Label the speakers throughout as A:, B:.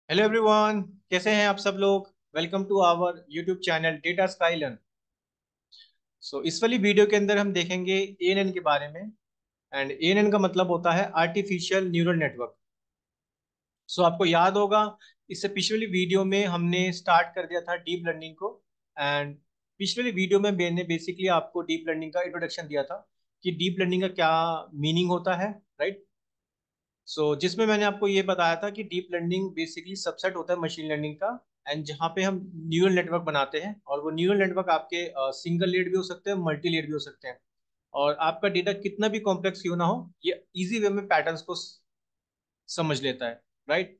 A: Hello everyone, कैसे हैं आप सब लोग। Welcome to our YouTube channel Data Skylearn. इस वाली वीडियो के अंदर हम देखेंगे एएनएन के बारे में। एंड एएनएन का मतलब होता है आर्टिफिशियल न्यूरल नेटवर्क। आपको याद होगा, इससे पिछली वीडियो में हमने स्टार्ट कर दिया था डीप लर्निंग को। एंड पिछली वीडियो में मैंने बेसिकली आपको डीप लर्निंग का इंट्रोडक्शन दिया था कि डीप लर्निंग का क्या मीनिंग होता है, राइट। जिसमें मैंने आपको ये बताया था कि डीप लर्निंग बेसिकली सबसेट होता है मशीन लर्निंग का। एंड जहाँ पे हम न्यूरल नेटवर्क बनाते हैं, और वो न्यूरल नेटवर्क आपके सिंगल लेड भी हो सकते हैं, मल्टी लेड भी हो सकते हैं। और आपका डेटा कितना भी कॉम्प्लेक्स क्यों ना हो, ये इजी वे में पैटर्न्स को समझ लेता है, राइट।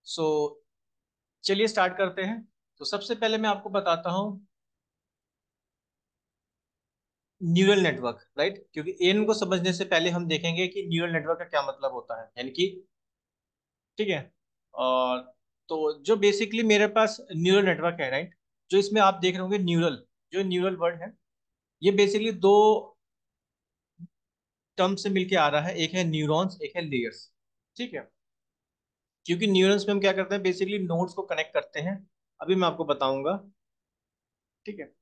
A: सो चलिए स्टार्ट करते हैं। सबसे पहले मैं आपको बताता हूँ न्यूरल नेटवर्क, राइट, क्योंकि एन को समझने से पहले हम देखेंगे कि न्यूरल नेटवर्क का क्या मतलब होता है, यानी कि, ठीक है। और जो बेसिकली मेरे पास न्यूरल नेटवर्क है, राइट, जो इसमें आप देख रहे होंगे न्यूरल, जो न्यूरल वर्ड है, ये बेसिकली दो टर्म से मिलके आ रहा है। एक है न्यूरॉन्स, एक है लेयर्स, ठीक है। क्योंकि न्यूरॉन्स में हम क्या करते हैं, बेसिकली नोड्स को कनेक्ट करते हैं। अभी मैं आपको बताऊंगा, ठीक है,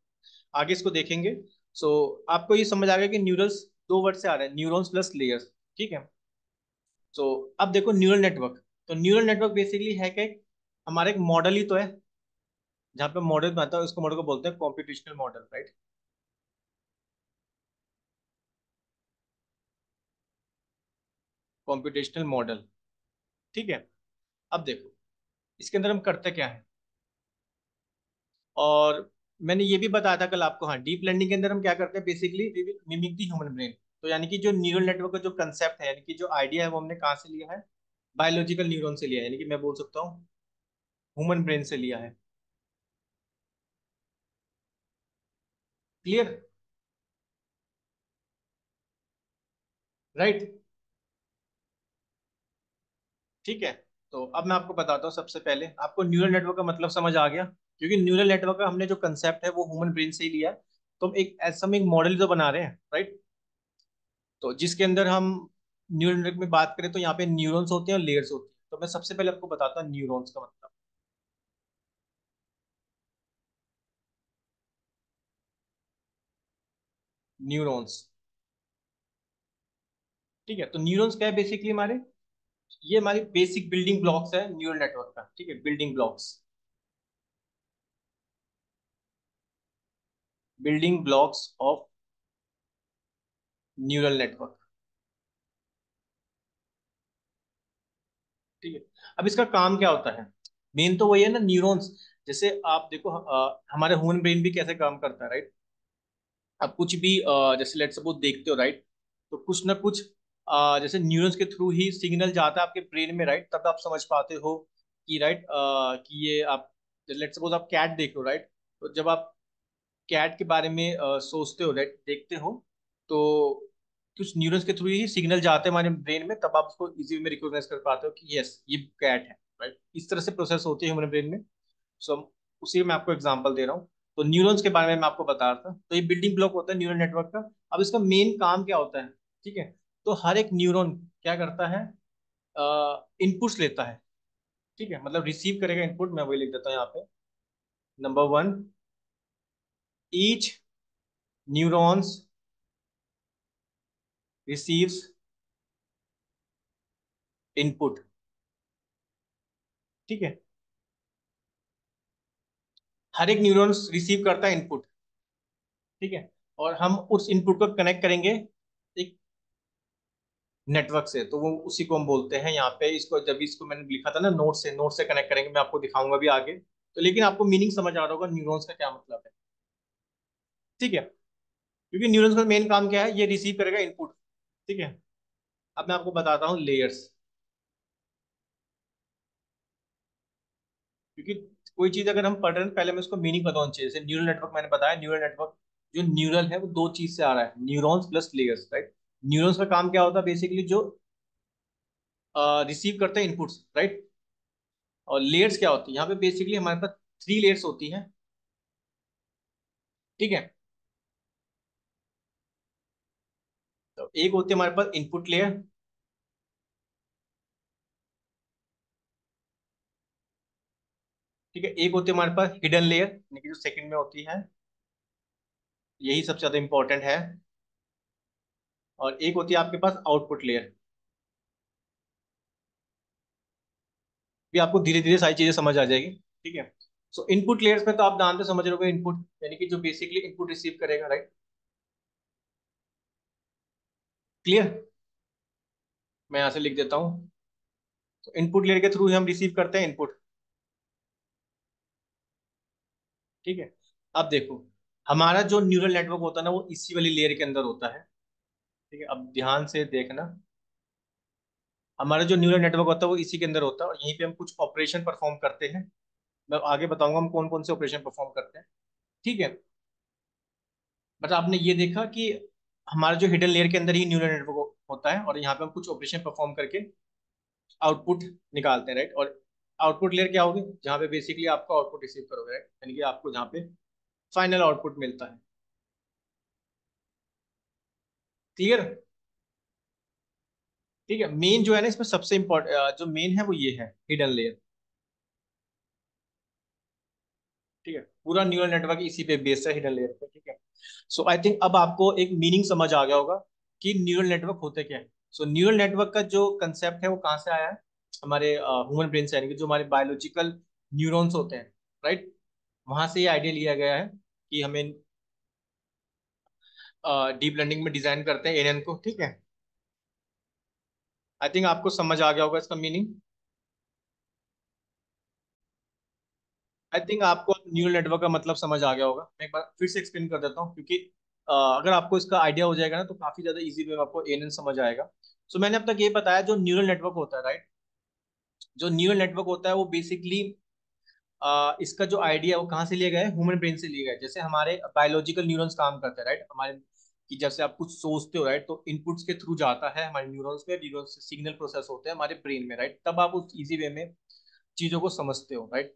A: आगे इसको देखेंगे। आपको ये समझ आ गया कि न्यूरल्स दो वर्ड से आ रहे हैं, न्यूरॉन्स प्लस लेयर्स, ठीक है। अब देखो neural network. Neural network basically है क्या, हमारा एक मॉडल ही तो है। जहाँ पे मॉडल बनता है उसको मॉडल को बोलते हैं computational model, right. Computational model, ठीक है। अब देखो इसके अंदर हम करते क्या है। और मैंने ये भी बताया था कल आपको, हाँ, डीप लर्निंग के अंदर हम क्या करते हैं, basically we will mimic the human brain. यानी कि जो न्यूरल नेटवर्क का जो कंसेप्ट है, यानी कि जो आइडिया है, वो हमने कहाँ से लिया है, बायोलॉजिकल न्यूरॉन से लिया है, यानी कि मैं बोल सकता हूँ ह्यूमन ब्रेन से लिया है। क्लियर, राइट, ठीक है। अब मैं आपको बताता हूँ, सबसे पहले आपको न्यूरल नेटवर्क का मतलब समझ आ गया, क्योंकि न्यूरल नेटवर्क का हमने जो कंसेप्ट है वो ह्यूमन ब्रेन से ही लिया है। तो हम एक ऐसा हम एक मॉडल तो बना रहे हैं, राइट। जिसके अंदर हम न्यूरल नेटवर्क में बात करें तो यहाँ पे न्यूरॉन्स होते हैं और लेयर्स होती हैं। मैं सबसे पहले आपको बताता हूँ न्यूरॉन्स का मतलब। न्यूरॉन्स, ठीक है। न्यूरॉन्स क्या है, बेसिकली हमारे, ये हमारी बेसिक बिल्डिंग ब्लॉक्स है न्यूरल नेटवर्क का, ठीक है, building blocks, building blocks of neural network, ठीक है। अब इसका काम क्या होता है, मेन तो वही है ना, न्यूरॉन्स। जैसे आप देखो, हमारे ह्यूमन ब्रेन भी कैसे काम करता है, राइट। आप कुछ भी जैसे लेट्स सपोज देखते हो, राइट, तो कुछ ना कुछ जैसे न्यूरॉन्स के थ्रू ही सिग्नल जाता है आपके ब्रेन में, राइट, तब आप समझ पाते हो कि, राइट, कि ये आप, लेट्स सपोज आप कैट देख लो, राइट। तो जब आप कैट के बारे में सोचते हो, राइट, देखते हो, तो कुछ न्यूरॉन्स के थ्रू ही सिग्नल जाते हैं हमारे ब्रेन में, तब आप उसको इजी में रिकॉग्नाइज कर पाते हो कि यस ये कैट है, राइट। इस तरह से प्रोसेस होती है हमारे ब्रेन में। सो उसी में आपको एग्जांपल दे रहा हूँ। न्यूरॉन्स के बारे में मैं आपको बता रहा था। ये बिल्डिंग ब्लॉक होता है न्यूरल नेटवर्क का। अब इसका मेन काम क्या होता है, ठीक है। हर एक न्यूरॉन क्या करता है, इनपुट्स लेता है, ठीक है, मतलब रिसीव करेगा इनपुट। मैं वही लिख देता हूँ यहाँ पे, number one, each neurons receives input, ठीक है। हर एक न्यूरॉन्स रिसीव करता है इनपुट, ठीक है। और हम उस इनपुट को कनेक्ट करेंगे एक नेटवर्क से, तो वो उसी को हम बोलते हैं यहाँ पे, इसको जब इसको मैंने लिखा था ना, नोट से कनेक्ट करेंगे, मैं आपको दिखाऊंगा भी आगे। लेकिन आपको मीनिंग समझ आ रहा होगा न्यूरॉन्स का क्या मतलब है, ठीक है। क्योंकि न्यूरॉन्स का मेन काम क्या है, ये रिसीव करेगा इनपुट, ठीक है। अब मैं आपको बताता हूँ लेयर्स। क्योंकि कोई चीज अगर हम पढ़ रहे हैं, पहले मैं उसको मीनिंग बताना चाहिए। जैसे न्यूरल नेटवर्क मैंने बताया, न्यूरल नेटवर्क जो न्यूरल है वो दो चीज से आ रहा है, neurons plus layers, right. Neurons का काम क्या होता है, बेसिकली जो रिसीव करते हैं इनपुट्स, राइट। और लेयर्स क्या होती है, यहाँ पे बेसिकली हमारे पास थ्री लेयर्स होती हैं, ठीक है। एक होती है हमारे पास इनपुट लेयर, ठीक है, एक होती है हमारे पास हिडन लेयर, यानी कि जो सेकंड में होती है, यही सबसे ज्यादा इंपॉर्टेंट है। और एक होती है आपके पास आउटपुट लेयर। भी आपको धीरे धीरे सारी चीजें समझ आ जाएगी। ठीक है, सो इनपुट लेयर्स में तो आप नाम से समझ रहे हो, इनपुट यानी कि जो बेसिकली इनपुट रिसीव करेगा, राइट। क्लियर, मैं यहाँ से लिख देता हूँ। तो इनपुट लेयर के थ्रू ही हम रिसीव करते हैं इनपुट। ठीक है, अब देखो, हमारा जो न्यूरल नेटवर्क होता है ना, वो इसी वाली लेयर के अंदर होता है। ठीक है, अब ध्यान से देखना, हमारा जो न्यूरल नेटवर्क होता है वो इसी के अंदर होता है, और यहीं पे हम कुछ ऑपरेशन परफॉर्म करते हैं। मैं आगे बताऊंगा हम कौन कौन से ऑपरेशन परफॉर्म करते हैं। ठीक है, बट आपने ये देखा कि हमारा जो हिडन लेयर के अंदर ही न्यूरल नेटवर्क होता है, और यहाँ पे हम कुछ ऑपरेशन परफॉर्म करके आउटपुट निकालते हैं, राइट। और आउटपुट लेयर क्या होगी, जहाँ पे बेसिकली आपको आउटपुट रिसीव करोगे, राइट, यानी कि आपको जहाँ पे फाइनल आउटपुट मिलता है। क्लियर। ठीक है, मेन जो है ना इसमें सबसे इम्पोर्टेंट जो मेन है वो ये है हिडन लेयर। ठीक है, पूरा न्यूरल नेटवर्क इसी पे बेस्ड है, हिडन लेयर पे। ठीक है, सो आई थिंक अब आपको एक मीनिंग समझ आ गया होगा कि न्यूरल नेटवर्क होते क्या है। सो न्यूरल नेटवर्क का जो कंसेप्ट है वो कहाँ से आया है, हमारे ह्यूमन ब्रेन से, यानी कि जो हमारे बायोलॉजिकल न्यूरॉन्स होते हैं, राइट। वहां से ये आइडिया लिया गया है कि हमें डीप लर्निंग में डिजाइन करते हैं एएनएन को। ठीक है, आई थिंक आपको समझ आ गया होगा इसका मीनिंग। आई थिंक आपको न्यूरल नेटवर्क का मतलब समझ आ गया होगा। मैं एक बार फिर से एक्सप्लेन कर देता हूँ, क्योंकि अगर आपको इसका आइडिया हो जाएगा ना तो काफी ज्यादा इजी वे में आपको एएनएन समझ आएगा। सो मैंने अब तक ये बताया जो न्यूरल नेटवर्क होता है, राइट। जो न्यूरल नेटवर्क होता है वो बेसिकली इसका जो आइडिया है वो कहाँ से लिया गया है, ह्यूमन ब्रेन से लिया गया है। जैसे हमारे बायोलॉजिकल न्यूरॉन्स काम करते हैं, राइट, हमारे कि जैसे आप कुछ सोचते हो, राइट, तो इनपुट्स के थ्रू जाता है हमारे न्यूरॉन्स में, न्यूरॉन्स से सिग्नल प्रोसेस होते हैं हमारे ब्रेन में, राइट, तब आप उस इजी वे में चीजों को समझते हो, right.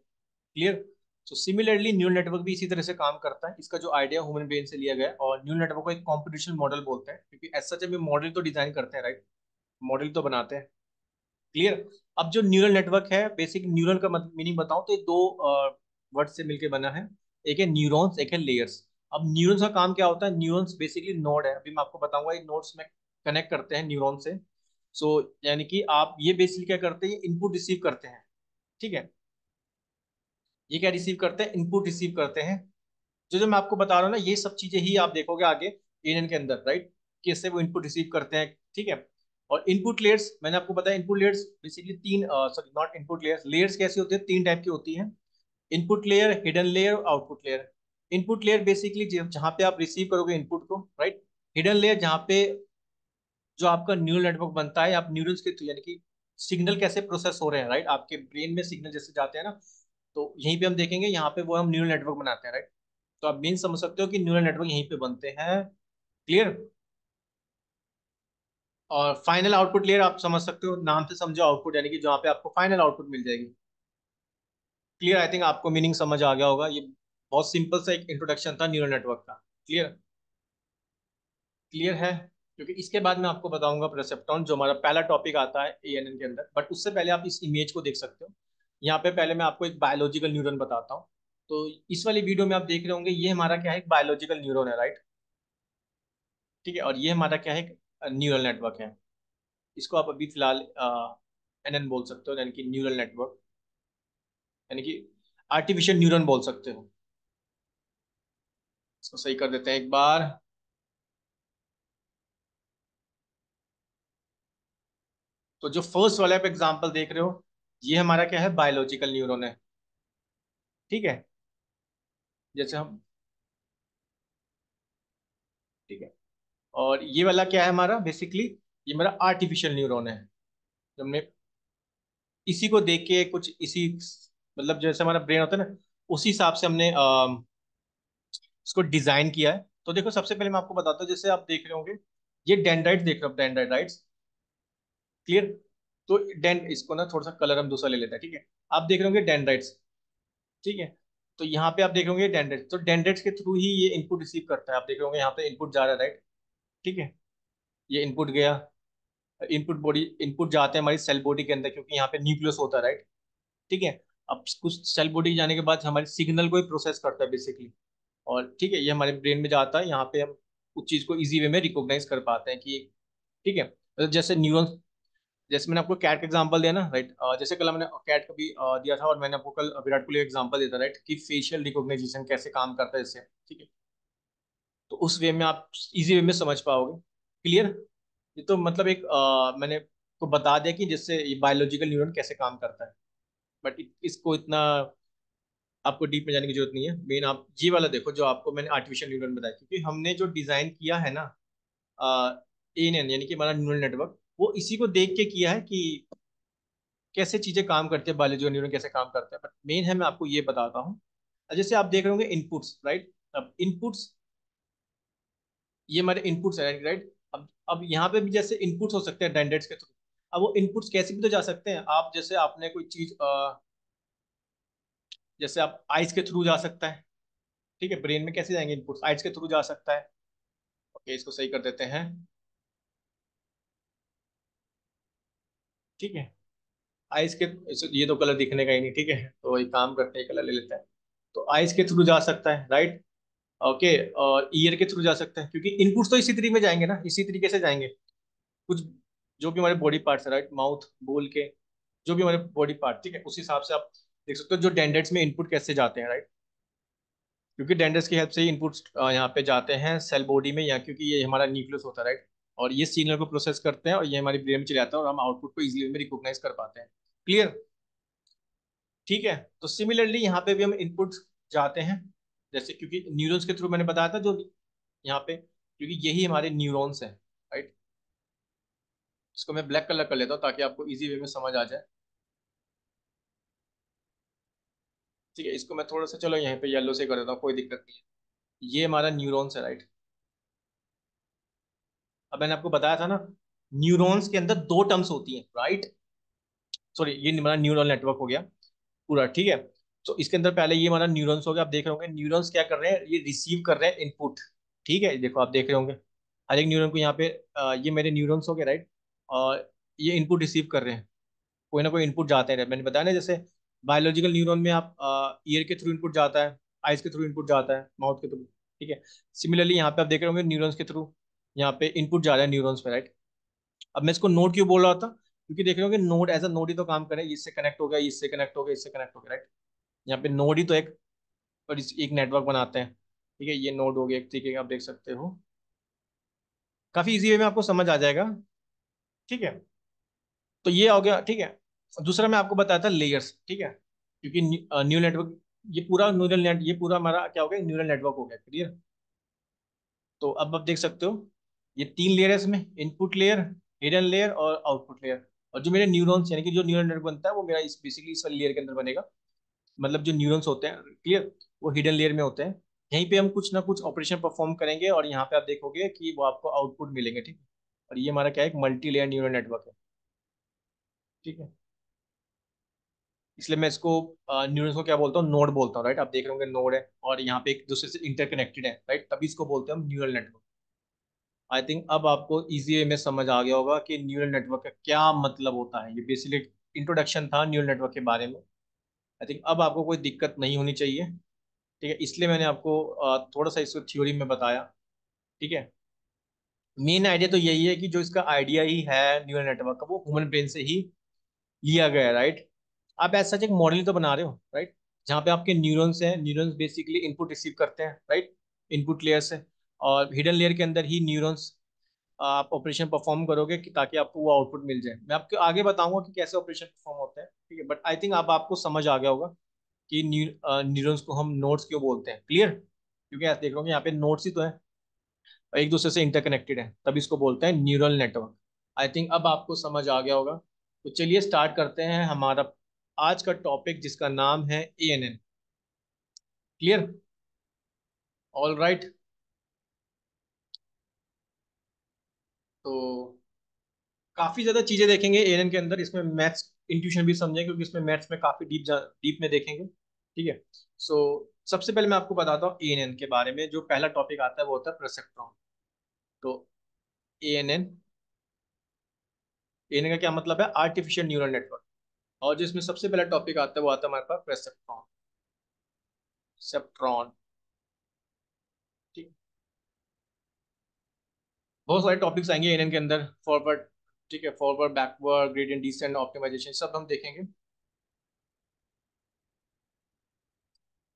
A: Clear. So similarly neural network भी इसी तरह से काम करता है। इसका जो आइडिया ह्यूमन ब्रेन से लिया गया है, और न्यूरल नेटवर्क को एक कॉम्पिटिशन मॉडल बोलते हैं, क्योंकि ऐसा जब मॉडल तो डिजाइन करते हैं, राइट, मॉडल तो बनाते हैं। क्लियर। अब जो न्यूरल नेटवर्क है, बेसिक न्यूरल का मीनिंग बताऊं तो ये दो वर्ड से मिलकर बना है। एक है न्यूरॉन्स, एक है लेयर्स। अब न्यूरॉन्स का काम क्या होता है, न्यूरॉन्स बेसिकली नोड है, अभी मैं आपको बताऊंगा, ये नोड्स में कनेक्ट करते हैं न्यूरॉन से। सो यानी कि आप ये बेसिकली क्या करते हैं, इनपुट रिसीव करते हैं। ठीक है, ये क्या रिसीव करते हैं, इनपुट रिसीव करते हैं। जो जो मैं आपको बता रहा हूँ ना, ये सब चीजें ही आप देखोगे आगे एएनएन के अंदर, राइट, कैसे वो इनपुट रिसीव करते हैं। ठीक है, और इनपुट लेयर्स मैंने आपको बताया, इनपुट लेयर्स बेसिकली तीन, sorry not input layers, layers कैसी होती है, तीन टाइप की होती हैं। इनपुट लेयर, हिडन लेयर और output layer. Input layer basically जहाँ पे आप रिसीव करोगे इनपुट को, राइट। हिडन लेयर जहाँ पे जो आपका न्यूरल नेटवर्क बनता है, आप न्यूरल्स के थ्रू, यानी कि सिग्नल कैसे प्रोसेस हो रहे हैं, राइट, आपके ब्रेन में सिग्नल जैसे जाते हैं ना, तो यहीं पे हम देखेंगे, यहाँ पे वो हम न्यूरल नेटवर्क बनाते हैं, राइट। तो आप मेन समझ सकते हो कि न्यूरल नेटवर्क यहीं पे बनते हैं। क्लियर। और फाइनल आउटपुट लेयर आप समझ सकते हो, नाम से समझो आउटपुट, यानी कि जहाँ पे आपको फाइनल आउटपुट मिल जाएगी। क्लियर, आई थिंक आपको मीनिंग समझ आ गया होगा। ये बहुत सिंपल सा एक इंट्रोडक्शन था न्यूरल नेटवर्क का। क्लियर। क्लियर है, क्योंकि इसके बाद मैं आपको बताऊंगा परसेप्ट्रॉन, जो हमारा पहला टॉपिक आता है एएनएन के अंदर। बट उससे पहले आप इस इमेज को देख सकते हो। यहाँ पे पहले मैं आपको एक बायोलॉजिकल न्यूरॉन बताता हूँ। तो इस वाली वीडियो में आप देख रहे होंगे, ये हमारा क्या है, एक बायोलॉजिकल न्यूरॉन है, राइट। ठीक है, और ये हमारा क्या है, न्यूरल नेटवर्क है। इसको आप अभी फिलहाल एनएन बोल सकते हो, यानी कि न्यूरल नेटवर्क, यानी कि आर्टिफिशियल न्यूरॉन बोल सकते हो। इसको सही कर देते हैं एक बार। तो जो फर्स्ट वाला आप एग्जांपल देख रहे हो, ये हमारा क्या है, बायोलॉजिकल न्यूरॉन है। ठीक है, जैसे हम, ठीक है, और ये वाला क्या है हमारा, बेसिकली ये हमारा आर्टिफिशियल न्यूरॉन है। जो हमने इसी को देख के कुछ इसी, मतलब जैसे हमारा ब्रेन होता है ना, उसी हिसाब से हमने इसको डिजाइन किया है। तो देखो, सबसे पहले मैं आपको बताता हूँ, जैसे आप देख रहे होंगे, ये डेंड्राइट देख रहे हो, डेंड्राइट। क्लियर। तो डेंड इसको ना थोड़ा सा कलर हम दूसरा ले लेते हैं। ठीक है, आप देख रहे होंगे डेंड्राइट्स। ठीक है, तो यहाँ पे आप देख रहे होंगे डेंड्राइट्स, तो डेंड्राइट्स के थ्रू ही ये इनपुट रिसीव करता है। आप देख रहे होंगे यहाँ पे इनपुट जा रहा है, राइट। ठीक है, ये इनपुट गया, इनपुट बॉडी, इनपुट जाते हैं हमारी सेल बॉडी के अंदर, क्योंकि यहाँ पे न्यूक्लियस होता है, राइट। ठीक है, अब कुछ सेल बॉडी जाने के बाद हमारे सिग्नल को ही प्रोसेस करता है बेसिकली, और ठीक है ये हमारे ब्रेन में जाता है, यहाँ पे हम उस चीज को इजी वे में रिकॉग्नाइज कर पाते हैं कि ठीक है। तो जैसे न्यूरॉन, जैसे मैंने आपको कैट का एग्जांपल दिया ना, राइट, जैसे कल मैंने कैट का भी दिया था, और मैंने आपको कल विराट कोहली का एग्जांपल दिया था, राइट, कि फेशियल रिकॉग्नाइजेशन कैसे काम करता है इससे, ठीक है। तो उस वे में आप इजी वे में समझ पाओगे। क्लियर। ये तो मतलब एक मैंने को बता दिया कि जिससे ये बायोलॉजिकल न्यूरॉन कैसे काम करता है, बट इसको इतना आपको डीप में जाने की जरूरत नहीं है। मेन आप ये वाला देखो जो आपको मैंने आर्टिफिशियल न्यूरॉन बताया, क्योंकि हमने जो डिजाइन किया है ना एएनएन यानी कि हमारा न्यूरल नेटवर्क, वो इसी को देख के किया है कि कैसे चीजें काम करती है, बायोलॉजी और न्यूरॉन कैसे काम करता है, बट मेन है मैं आपको ये बताता हूँ। जैसे आप देख रहे होंगे इनपुट्स, राइट। अब इनपुट्स, ये हमारे इनपुट्स है, राइट। अब यहाँ पे भी जैसे इनपुट्स हो सकते हैं डेंड्राइट्स के थ्रू। अब वो इनपुट्स कैसे भी तो जा सकते हैं, आप जैसे आपने कोई चीज जैसे आप आइज के थ्रू जा सकता है, ठीक है। ब्रेन में कैसे जाएंगे इनपुट्स, आइज के थ्रू जा सकता है। ओके, इसको सही कर देते हैं, ठीक है। आइस के, ये तो कलर दिखने का ही नहीं, ठीक है, तो एक काम करते हैं कलर ले लेते हैं। तो आइस के थ्रू जा सकता है, राइट। ओके, और ईयर के थ्रू जा सकता है, क्योंकि इनपुट्स तो इसी तरीके में जाएंगे ना, इसी तरीके से जाएंगे। कुछ जो भी हमारे बॉडी पार्ट्स है, राइट, माउथ, बोल के, जो भी हमारे बॉडी पार्ट, ठीक है, उस हिसाब से आप देख सकते हो जो डेंड्राइट्स में इनपुट कैसे जाते हैं, राइट। क्योंकि डेंड्राइट्स की हेल्प से ही इनपुट्स यहाँ पे जाते हैं सेल बॉडी में, या क्योंकि ये हमारा न्यूक्लियस होता है, राइट। और ये सिग्नल को प्रोसेस करते हैं और ये हमारी ब्रेन में चले जाता है, और हम आउटपुट को इजिली में रिकॉग्नाइज कर पाते हैं। क्लियर। ठीक है, तो सिमिलरली यहाँ पे भी हम इनपुट जाते हैं, जैसे क्योंकि न्यूरॉन्स के थ्रू मैंने बताया था जो यहाँ पे, क्योंकि यही हमारे न्यूरॉन्स हैं, राइट। इसको मैं ब्लैक कलर कर लेता हूँ ताकि आपको इजी वे में समझ आ जाए। ठीक है, इसको मैं थोड़ा सा चलो यहाँ पे येलो से कर देता हूँ, कोई दिक्कत नहीं है। ये हमारा न्यूरॉन्स है, राइट। अब मैंने आपको बताया था ना, न्यूरॉन्स के अंदर दो टर्म्स होती हैं, राइट। सॉरी, ये हमारा न्यूरल नेटवर्क हो गया पूरा, ठीक है। तो इसके अंदर पहले ये हमारा न्यूरॉन्स हो गया, आप देख रहे होंगे न्यूरॉन्स क्या कर रहे हैं, ये रिसीव कर रहे हैं इनपुट। ठीक है, देखो आप देख रहे होंगे हर एक न्यूरॉन को यहाँ पे ये मेरे न्यूरॉन्स हो गए, राइट। और ये इनपुट रिसीव कर रहे हैं, कोई ना कोई इनपुट जाते हैं, मैंने बताया ना, जैसे बायोलॉजिकल न्यूरॉन में आप ईयर के थ्रू इनपुट जाता है, आइज के थ्रू इनपुट जाता है, माउथ के थ्रू, ठीक है। सिमिलरली यहाँ पे आप देख रहे होंगे न्यूरॉन्स के थ्रू यहाँ पे इनपुट जा रहा है न्यूरॉन्स में, राइट। अब मैं इसको नोड क्यों बोल रहा था, क्योंकि देख रहे होंगे नोड एज अ नोड ही तो काम करे, इससे कनेक्ट हो गया, इससे कनेक्ट हो गया, इससे कनेक्ट हो गया, राइट। यहाँ पे नोड ही तो एक, और एक नेटवर्क बनाते हैं, ठीक है। ये नोड हो गया एक तरीके का, आप देख सकते हो, काफी इजी वे में आपको समझ आ जाएगा, ठीक है। तो ये हो गया, ठीक है। दूसरा मैं आपको बताया था लेयर्स, ठीक है, क्योंकि न्यूरल नेटवर्क, ये पूरा न्यूरल नेट, ये पूरा हमारा क्या हो गया, न्यूरल नेटवर्क हो गया, क्लियर। तो अब आप देख सकते हो ये तीन लेयर है इसमें, इनपुट लेयर, हिडन लेयर और आउटपुट लेयर। और जो मेरे न्यूरॉन्स यानी कि जो न्यूरल नेटवर्क बनता है वो मेरा इस बेसिकली इस वाली लेयर के अंदर बनेगा। मतलब जो न्यूरॉन्स होते हैं, क्लियर, वो हिडन लेयर में होते हैं। यहीं पे हम कुछ ना कुछ ऑपरेशन परफॉर्म करेंगे और यहाँ पे आप देखोगे कि वो आपको आउटपुट मिलेंगे, ठीक है। और ये हमारा क्या है, एक मल्टी लेयर न्यूरल नेटवर्क है, ठीक है। इसलिए मैं इसको न्यूरॉन्स को क्या बोलता हूँ, नोड बोलता हूँ, राइट। आप देख रहे होंगे नोड है और यहाँ पे एक दूसरे से इंटरकनेक्टेड है, राइट, तभी इसको बोलते हैं हम न्यूरल नेटवर्क। आई थिंक अब आपको इजी वे में समझ आ गया होगा कि न्यूरल नेटवर्क का क्या मतलब होता है। ये बेसिकली इंट्रोडक्शन था न्यूरल नेटवर्क के बारे में। आई थिंक अब आपको कोई दिक्कत नहीं होनी चाहिए, ठीक है। इसलिए मैंने आपको थोड़ा सा इसको थ्योरी में बताया, ठीक है। मेन आइडिया तो यही है कि जो इसका आइडिया ही है न्यूरल नेटवर्क का, वो ह्यूमन ब्रेन से ही लिया गया है, राइट। आप ऐसा एक मॉडल तो बना रहे हो, राइट, जहाँ पे आपके न्यूरॉन्स हैं, न्यूरॉन्स बेसिकली इनपुट रिसीव करते हैं, राइट, इनपुट लेयर से। और हिडन लेयर के अंदर ही न्यूरॉन्स आप ऑपरेशन परफॉर्म करोगे कि ताकि आपको वो आउटपुट मिल जाए। मैं आपको आगे बताऊंगा कि कैसे ऑपरेशन परफॉर्म होते हैं, ठीक है। बट आई थिंक अब आपको समझ आ गया होगा कि न्यूरॉन्स को हम नोड्स क्यों बोलते हैं, क्लियर। क्योंकि आप देख रहे हो यहाँ पे नोड्स ही तो है और एक दूसरे से इंटरकनेक्टेड है, तभी इसको बोलते हैं न्यूरल नेटवर्क। आई थिंक अब आपको समझ आ गया होगा। तो चलिए स्टार्ट करते हैं हमारा आज का टॉपिक, जिसका नाम है एएनएन। क्लियर। All right. तो काफी ज्यादा चीजें देखेंगे एएनएन के अंदर, इसमें मैथ्स इंट्यूशन भी समझेंगे, क्योंकि इसमें मैथ्स में काफी डीप में देखेंगे, ठीक है। सो सबसे पहले मैं आपको बताता हूँ एएनएन के बारे में। जो पहला टॉपिक आता है वो होता है परसेप्ट्रॉन। तो एएनएन, एएनएन का क्या मतलब है, आर्टिफिशियल न्यूरल नेटवर्क। और जिसमें सबसे पहला टॉपिक आता है वो आता है हमारे पास प्रेसेप्ट्रॉन। सेप्ट्रॉन। ठीक। बहुत सारे टॉपिक्स आएंगे इनके अंदर, फॉरवर्ड, ठीक है, forward, backward, gradient descent, optimisation, सब हम देखेंगे।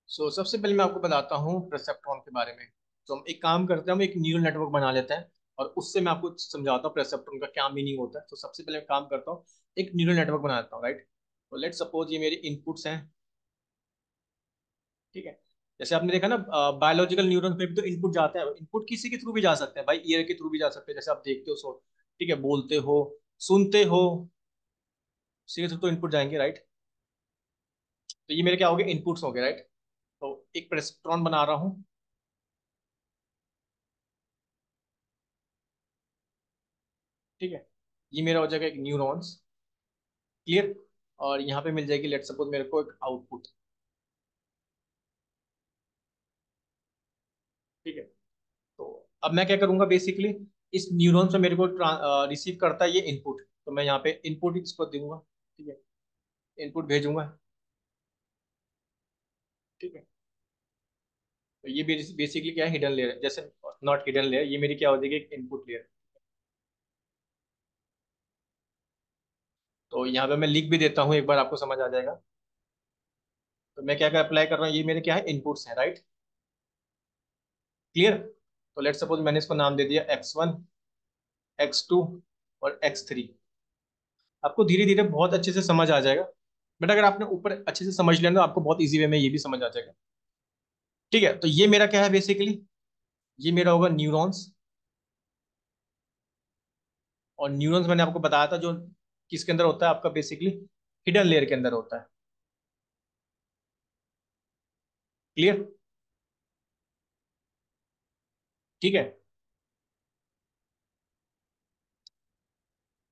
A: सबसे पहले मैं आपको बताता हूँ प्रेसेप्ट्रॉन के बारे में। तो हम एक काम करते हैं, हम एक न्यूरल नेटवर्क बना लेते हैं और उससे मैं आपको समझाता हूँ प्रेसेप्ट्रॉन का क्या मीनिंग होता है। तो सबसे पहले मैं काम करता हूँ, एक न्यूरल नेटवर्क बना लेता हूँ, राइट। तो लेट सपोज ये मेरे इनपुट्स हैं, ठीक है। जैसे आपने देखा ना, बायोलॉजिकल न्यूरॉन पे भी तो इनपुट जाता है, इनपुट किसी के थ्रू भी जा सकते हैं भाई, ईयर के थ्रू भी जा सकते हैं, जैसे आप देखते हो सो, ठीक है, बोलते हो, सुनते हो, उसी के थ्रू तो इनपुट जाएंगे, राइट। तो ये मेरे क्या हो गए, इनपुट्स हो गए, राइट। तो एक प्रेसेप्ट्रॉन बना रहा हूँ, ठीक है। ये मेरा हो जाएगा एक न्यूरॉन्स, क्लियर। और यहाँ पे मिल जाएगी लेट सपोज मेरे को एक आउटपुट, ठीक है। तो अब मैं क्या करूंगा बेसिकली, इस न्यूरॉन से मेरे को रिसीव करता है ये इनपुट, तो मैं यहाँ पे इनपुट इसको दूंगा, ठीक है, इनपुट भेजूंगा, ठीक है। तो ये बेसिकली क्या है, हिडन लेयर है, जैसे नॉट हिडन लेयर, ये मेरी क्या हो जाएगी, एक इनपुट लेयर। तो यहाँ पे मैं लिख भी देता हूँ, एक बार आपको समझ आ जाएगा। तो मैं क्या क्या अप्लाई कर रहा हूँ, ये मेरे क्या है, इनपुट्स हैं, राइट, क्लियर। तो लेट सपोज मैंने इसको नाम दे दिया X1, X2 और X3। आपको धीरे धीरे बहुत अच्छे से समझ आ जाएगा, बट अगर आपने ऊपर अच्छे से समझ लिया ना, तो आपको बहुत इजी वे में ये भी समझ आ जाएगा, ठीक है। तो ये मेरा क्या है बेसिकली, ये मेरा होगा न्यूरॉन्स। और न्यूरॉन्स मैंने आपको बताया था जो किसके अंदर होता है, आपका बेसिकली हिडन लेयर के अंदर होता है, क्लियर, ठीक है।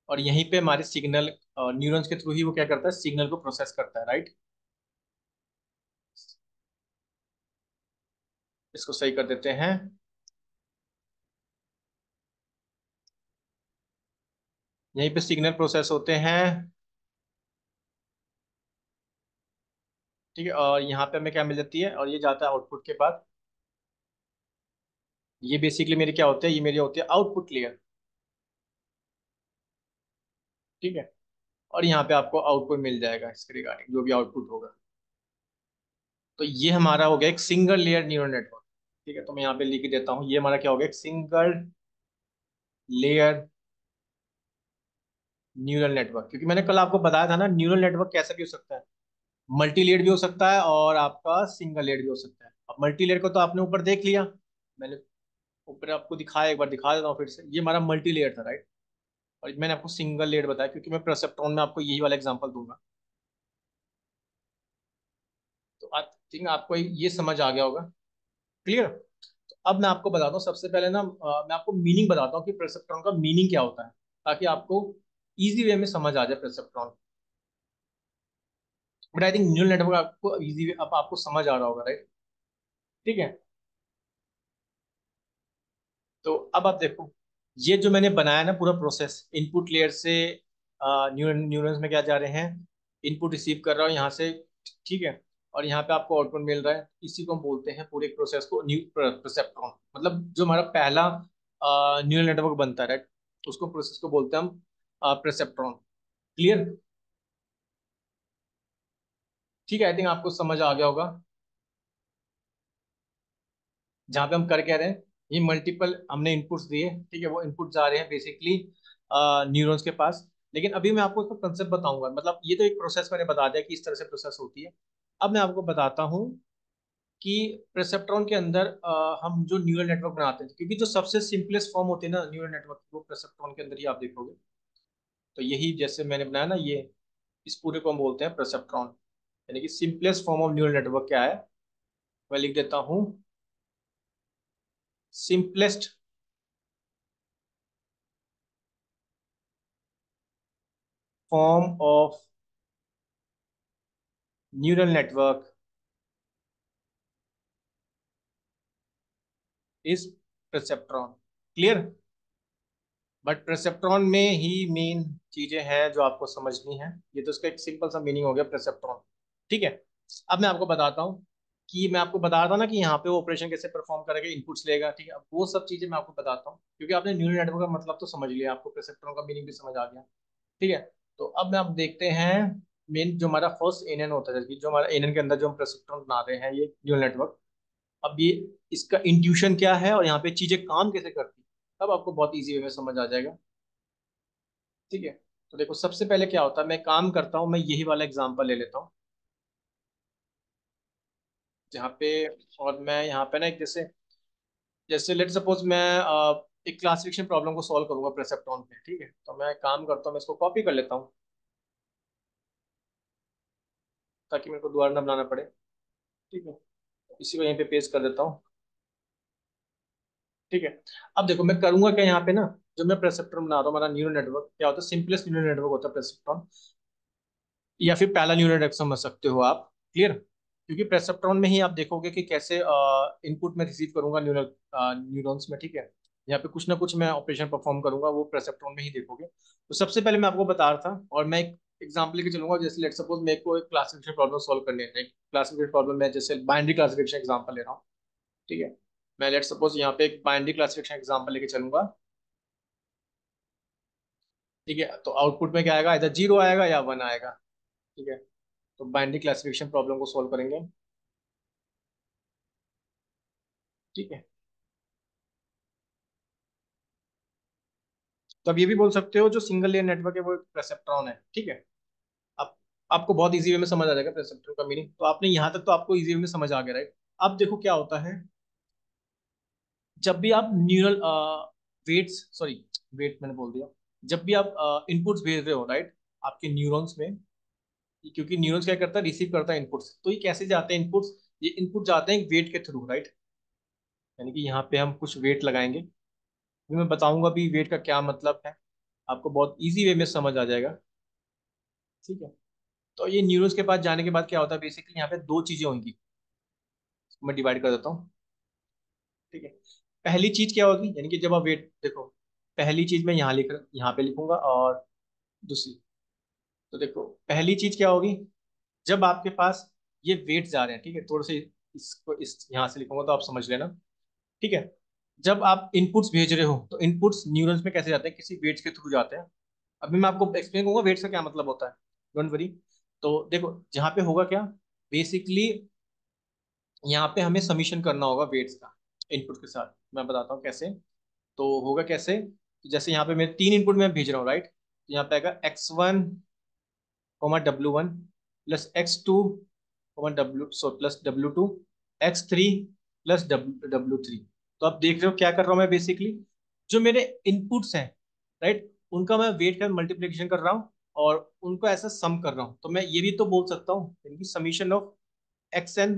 A: और यहीं पे हमारे सिग्नल, न्यूरॉन्स के थ्रू ही वो क्या करता है, सिग्नल को प्रोसेस करता है, राइट। इसको सही कर देते हैं। यहीं पे सिग्नल प्रोसेस होते हैं, ठीक है। और यहाँ पे हमें क्या मिल जाती है, और ये जाता है आउटपुट के बाद। ये बेसिकली मेरे क्या होते हैं, ये मेरी होती है आउटपुट लेयर, ठीक है। और यहाँ पे आपको आउटपुट मिल जाएगा इसके रिगार्डिंग, जो भी आउटपुट होगा। तो ये हमारा हो गया एक सिंगल लेयर न्यूरल नेटवर्क, ठीक है। तो मैं यहाँ पे लिख देता हूँ, ये हमारा क्या हो गया, एक सिंगल लेयर न्यूरल नेटवर्क। क्योंकि मैंने कल आपको बताया था ना, न्यूरल नेटवर्क कैसा भी हो सकता है, मल्टी लेयर भी हो सकता है और आपका सिंगल लेयर भी हो सकता है। अब मल्टी लेयर को तो आपने ऊपर देख लिया, मैंने ऊपर आपको दिखाया, एक बार दिखा देता हूँ फिर से, ये हमारा मल्टी लेयर था, राइट। और मैंने आपको सिंगल लेयर बताया, क्योंकि मैं परसेप्ट्रॉन में आपको यही वाला एग्जांपल दूंगा। तो आई थिंक आपको ये समझ आ गया होगा, क्लियर। तो अब मैं आपको बताता हूँ, सबसे पहले ना मैं आपको मीनिंग बताता हूँ कि परसेप्ट्रॉन का मीनिंग क्या होता है, ताकि आपको इजी वे में समझ आ जाए perceptron. But I think neural network आपको इजी वे, अब आपको समझ आ रहा होगा, राइट, ठीक है। तो अब आप देखो, ये जो मैंने बनाया ना पूरा प्रोसेस, इनपुट लेयर से न्यूरॉन्स में क्या जा रहे हैं, इनपुट रिसीव कर रहा हूँ यहाँ से, ठीक है। और यहाँ पे आपको आउटपुट मिल रहा है, इसी को हम बोलते हैं पूरे प्रोसेस को न्यू परसेप्ट्रॉन। मतलब जो हमारा पहला न्यूरल नेटवर्क बनता है, राइट, उसको प्रोसेस को बोलते हैं हम परसेप्ट्रॉन, क्लियर, ठीक है। आई थिंक आपको समझ आ गया होगा जहाँ पे हम कर क्या रहे हैं। ये मल्टीपल हमने इनपुट्स दिए, ठीक है, वो इनपुट जा रहे हैं बेसिकली न्यूरॉन्स के पास। लेकिन अभी मैं आपको इसका कंसेप्ट बताऊंगा, मतलब ये तो एक प्रोसेस मैंने बता दिया कि इस तरह से प्रोसेस होती है। अब मैं आपको बताता हूँ कि परसेप्ट्रॉन के अंदर हम जो न्यूरल नेटवर्क बनाते हैं, क्योंकि जो सबसे सिंपलेस्ट फॉर्म होती है ना न्यूरल नेटवर्क, वो परसेप्ट्रॉन के अंदर ही आप देखोगे। तो यही जैसे मैंने बनाया ना ये, इस पूरे को हम बोलते हैं परसेप्ट्रॉन। यानी कि simplest form of neural network क्या है, मैं लिख देता हूँ, simplest form of neural network is perceptron, clear। But perceptron में ही मेन चीजें हैं जो आपको समझनी है। ये तो इसका एक सिंपल सा मीनिंग हो गया परसेप्ट्रॉन। ठीक है। अब मैं आपको बताता हूँ कि मैं आपको बता रहा था ना कि यहाँ पे वो ऑपरेशन कैसे परफॉर्म करेगा, इनपुट्स लेगा। ठीक है, अब वो सब चीजें मैं आपको बताता हूँ, क्योंकि आपने न्यूरल नेटवर्क का मतलब तो समझ लिया, आपको परसेप्ट्रॉन का मीनिंग भी समझ आ गया। ठीक है। तो अब मैं आप देखते हैं मेन जो हमारा फर्स्ट एनएन होता है, जैसे कि जो हमारा एनएन के अंदर जो हम परसेप्ट्रॉन बना रहे हैं, ये न्यूरल नेटवर्क। अब ये इसका इंट्यूशन क्या है और यहाँ पे चीजें काम कैसे करती है, अब आपको बहुत इजी वे में समझ आ जाएगा। ठीक है। तो देखो, सबसे पहले क्या होता है, मैं काम करता हूँ, मैं यही वाला एग्जांपल ले लेता हूँ जहाँ पे, और मैं यहाँ पे ना एक जैसे, जैसे लेट सपोज मैं एक क्लासिफिकेशन प्रॉब्लम को सॉल्व करूंगा परसेप्ट्रॉन पे। ठीक है, तो मैं काम करता हूँ, मैं इसको कॉपी कर लेता हूँ ताकि मेरे को दोबारा ना बनाना पड़े। ठीक है, इसी को यहीं पे पेस्ट कर देता हूँ। ठीक है। अब देखो मैं करूंगा क्या यहाँ पे ना, जो मैं परसेप्ट्रॉन बना रहा हूँ, हमारा न्यूरल नेटवर्क क्या होता है, सिंपलेस्ट न्यूरल नेटवर्क होता है परसेप्ट्रॉन, या फिर पहला न्यूरल नेटवर्क समझ सकते हो आप। क्लियर। क्योंकि परसेप्ट्रॉन में ही आप देखोगे कि कैसे इनपुट में रिसीव करूंगा न्यूरल न्यूरॉन्स में। ठीक है, यहाँ पे कुछ ना कुछ मैं ऑपरेशन परफॉर्म करूंगा, वो परसेप्ट्रॉन में ही देखोगे। तो सबसे पहले मैं आपको बता रहा था, और मैं एक एग्जाम्पल लेके चलूंगा। जैसे लेट सपोज मेरे को एक क्लासिफिकेशन प्रॉब्लम सॉल्व करनी है, क्लासिफिकेशन प्रॉब्लम में जैसे बाइनरी क्लासिफिकेशन एग्जाम्पल ले रहा हूँ। ठीक है, मैं लेट सपोज यहाँ पे एक बाइनरी क्लासिफिकेशन एग्जाम्पल लेके चलूंगा। ठीक है, तो आउटपुट में क्या आएगा, इधर 0 आएगा या 1 आएगा। ठीक है, तो बाइनरी क्लासिफिकेशन प्रॉब्लम को सॉल्व करेंगे। ठीक है, तो अब ये भी बोल सकते हो जो सिंगल लेयर नेटवर्क है वो एक परसेप्ट्रॉन है। ठीक है। अब आपको बहुत इजी वे में समझ आ जाएगा परसेप्ट्रॉन का मीनिंग, तो आपने यहाँ तक तो आपको इजी वे में समझ आ गया, राइट। अब देखो क्या होता है, जब भी आप न्यूरल वेट्स, सॉरी, वेट मैंने बोल दिया, जब भी आप इनपुट्स भेज रहे हो, राइट, आपके न्यूरॉन्स में, क्योंकि न्यूरॉन्स क्या करता है, रिसीव करता है इनपुट्स, तो ये कैसे जाते हैं इनपुट्स, ये इनपुट जाते हैं वेट के थ्रू, राइट। यानी कि यहाँ पे हम कुछ वेट लगाएंगे, फिर मैं बताऊंगा भी वेट का क्या मतलब है, आपको बहुत इजी वे में समझ आ जाएगा। ठीक है। तो ये न्यूरॉन्स के पास जाने के बाद क्या होता है, बेसिकली यहाँ पे दो चीजें होंगी, इसको मैं डिवाइड कर देता हूँ। ठीक है, पहली चीज क्या होगी, यानी कि जब आप वेट देखो, पहली चीज मैं यहाँ पे लिखूंगा, और दूसरी, तो देखो पहली चीज क्या होगी, जब आपके पास ये वेट्स जा रहे हैं, ठीक है, थोड़ा से इसको इस यहाँ से लिखूंगा तो आप समझ लेना। ठीक है, जब आप इनपुट्स भेज रहे हो तो इनपुट्स न्यूरॉन्स में कैसे जाते हैं, किसी वेट्स के थ्रू जाते हैं। अभी मैं आपको एक्सप्लेन करूंगा वेट्स का क्या मतलब होता है, डोंट वरी। तो देखो जहाँ पे होगा क्या, बेसिकली यहाँ पे हमें समीशन करना होगा वेट्स का इनपुट के साथ। मैं बताता हूँ कैसे। तो होगा कैसे, तो जैसे यहाँ पे मैं तीन इनपुट में भेज रहा हूँ, राइट, तो यहाँ पे आएगा x1 plus x2 plus w2, x3 plus w3। तो आप देख रहे हो क्या कर रहा हूँ मैं, बेसिकली जो मेरे इनपुट्स हैं, राइट, उनका मैं वेट का मल्टीप्लिकेशन कर रहा हूँ और उनको ऐसा सम कर रहा हूँ। तो मैं ये भी तो बोल सकता हूँ, यानी कि summation of XN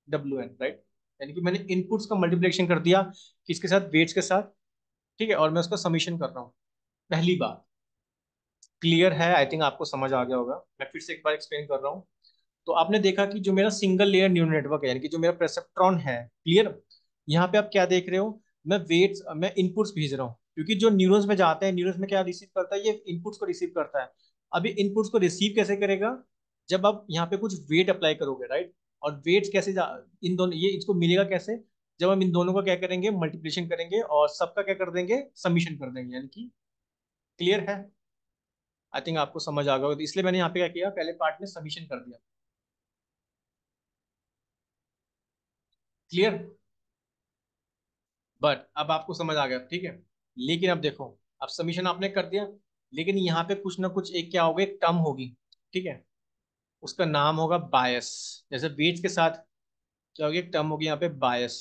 A: W N, right. यानी कि मैंने इनपुट्स का मल्टीप्लिकेशन कर दिया किसके साथ, वेट्स के साथ। ठीक है, और मैं उसका समीशन कर रहा हूँ। पहली बात क्लियर है, आई थिंक आपको समझ आ गया होगा। मैं फिर से एक बार एक्सप्लेन कर रहा हूँ। तो आपने देखा कि जो मेरा सिंगल लेयर न्यूरल नेटवर्क है, यानी कि जो मेरा परसेप्ट्रॉन है, क्लियर, यहाँ पे आप क्या देख रहे हो, मैं इनपुट्स भेज रहा हूँ, क्योंकि जो न्यूरॉन्स में जाते हैं, न्यूरॉन्स में क्या रिसीव करता है, ये इनपुट्स को रिसीव करता है। अभी इनपुट्स को रिसीव कैसे करेगा, जब आप यहाँ पे कुछ वेट अप्लाई करोगे, राइट। और वेट्स कैसे इन दोनों, ये इसको मिलेगा कैसे, जब हम इन दोनों का क्या करेंगे, मल्टीप्लिकेशन करेंगे और सबका क्या कर देंगे, समीशन कर देंगे। यानी कि क्लियर है, आई थिंक आपको समझ आ गया होगा। तो इसलिए मैंने यहाँ पे क्या किया, पहले पार्ट में समीशन कर दिया। क्लियर, बट अब आपको समझ आ गया, ठीक है। लेकिन अब देखो, अब सबमिशन आपने कर दिया, लेकिन यहाँ पे कुछ ना कुछ एक क्या होगा, एक टर्म होगी। ठीक है, उसका नाम होगा बायस। जैसे वेट्स के साथ क्या होगी, एक टर्म होगी यहाँ पे बायस।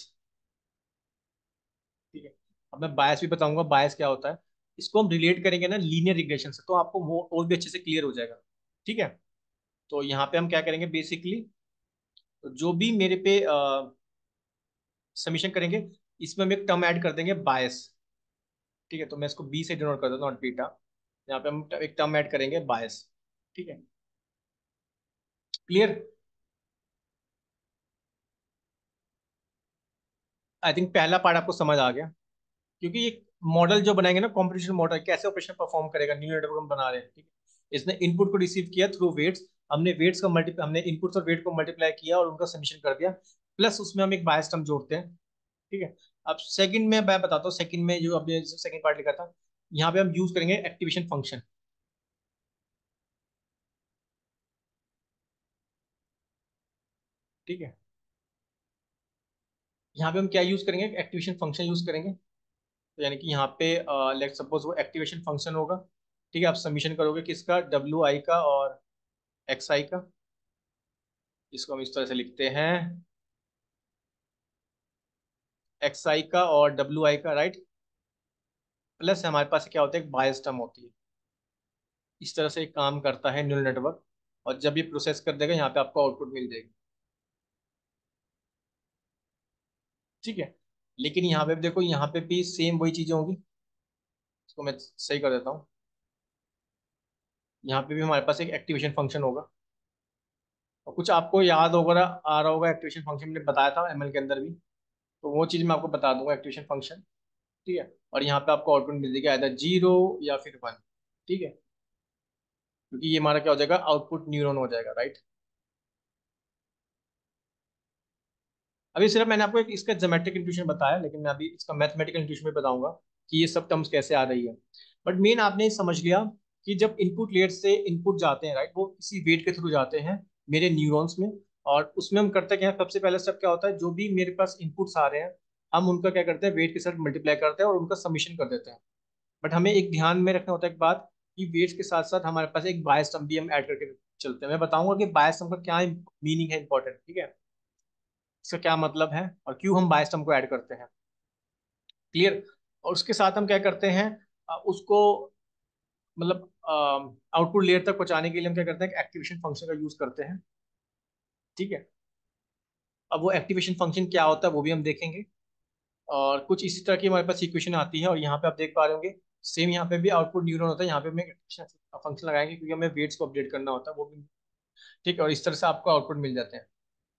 A: ठीक है, अब मैं बायस भी बताऊंगा, बायस क्या होता है। इसको हम रिलेट करेंगे ना लीनियर रिग्रेशन से, तो आपको वो और भी अच्छे से क्लियर हो जाएगा। ठीक है, तो यहाँ पे हम क्या करेंगे, बेसिकली जो भी मेरे पे सबमिशन करेंगे, इसमें हम एक टर्म ऐड कर देंगे, बायस। ठीक है, तो मैं इसको बी से डिनोट कर देता हूँ, नॉट बीटा। यहाँ पे हम एक टर्म ऐड करेंगे, बायस। ठीक है, क्लियर। आई थिंक पहला पार्ट आपको समझ आ गया, क्योंकि ये मॉडल जो बनाएंगे ना, कॉम्पिटिशन मॉडल कैसे ऑपरेशन परफॉर्म करेगा, न्यू नेटवर्क हम बना रहे हैं, ठीक है। इसने इनपुट को रिसीव किया थ्रू वेट्स, हमने इनपुट्स और वेट को मल्टीप्लाई किया और उनका समीशन कर दिया, प्लस उसमें हम एक बायस टर्म जोड़ते हैं, ठीक है। अब सेकंड में मैं बताता हूँ, सेकंड में जो हमने सेकंड पार्ट लिखा था, यहाँ पे हम यूज करेंगे एक्टिवेशन फंक्शन, ठीक है। यहाँ पे हम क्या यूज करेंगे, एक्टिवेशन फंक्शन यूज करेंगे। तो यानी कि यहाँ पे लेट सपोज वो एक्टिवेशन फंक्शन होगा, ठीक है। आप सबमिशन करोगे किसका, डब्ल्यू आई का और एक्स आई का। इसको हम इस तरह से लिखते हैं, एक्स आई का और डब्ल्यू आई का, राइट। प्लस हमारे पास क्या होता है, एक बायस टर्म होती है। इस तरह से एक काम करता है न्यूरल नेटवर्क, और जब ये प्रोसेस कर देगा यहाँ पे आपको आउटपुट मिल जाएगी, ठीक है। लेकिन यहाँ पे भी देखो, यहाँ पे भी सेम वही चीजें होंगी। इसको मैं सही कर देता हूँ। यहाँ पे भी हमारे पास एक एक्टिवेशन फंक्शन होगा, और कुछ आपको याद होगा, आ रहा होगा, एक्टिवेशन फंक्शन मैंने बताया था एमएल के अंदर भी, तो वो चीज़ मैं आपको बता दूंगा, एक्टिवेशन फंक्शन, ठीक है। और यहाँ पे आपको आउटपुट मिल जाएगा either 0 या फिर 1, ठीक है। क्योंकि ये हमारा क्या हो जाएगा, आउटपुट न्यूरॉन हो जाएगा, राइट। अभी सिर्फ मैंने आपको एक इसका ज्योमेट्रिक इंट्यूशन बताया, लेकिन मैं अभी इसका मैथमेटिकल इंट्यूशन भी बताऊंगा कि ये सब टर्म्स कैसे आ रही है। बट मेन आपने ये समझ लिया कि जब इनपुट लेयर से इनपुट जाते हैं, राइट, वो किसी वेट के थ्रू जाते हैं मेरे न्यूरॉन्स में। और उसमें हम करते क्या है, सबसे पहला स्टेप क्या होता है, जो भी मेरे पास इनपुट्स आ रहे हैं, हम उनका क्या करते हैं, वेट के साथ मल्टीप्लाई करते हैं और उनका सबमिशन कर देते हैं। बट हमें एक ध्यान में रखना होता है एक बात, कि वेट्स के साथ साथ हमारे पास एक बायस टर्म भी हम ऐड करके चलते हैं। मैं बताऊंगा कि बायस टर्म का क्या मीनिंग है, इंपॉर्टेंट, ठीक है। इसका क्या मतलब है और क्यों हम बायस टर्म को ऐड करते हैं, क्लियर। और उसके साथ हम क्या करते हैं, उसको मतलब आउटपुट लेयर तक पहुंचाने के लिए हम क्या करते हैं, एक्टिवेशन फंक्शन का यूज करते हैं, ठीक है। अब वो एक्टिवेशन फंक्शन क्या होता है वो भी हम देखेंगे। और कुछ इसी तरह की हमारे पास इक्वेशन आती है, और यहाँ पे आप देख पा रहे होंगे सेम यहाँ पे भी आउटपुट न्यूरॉन होता है, यहाँ पे हमें फंक्शन लगाएंगे क्योंकि हमें वेट्स को अपडेट करना होता है वो भी, ठीक है। और इस तरह से आपको आउटपुट मिल जाते हैं।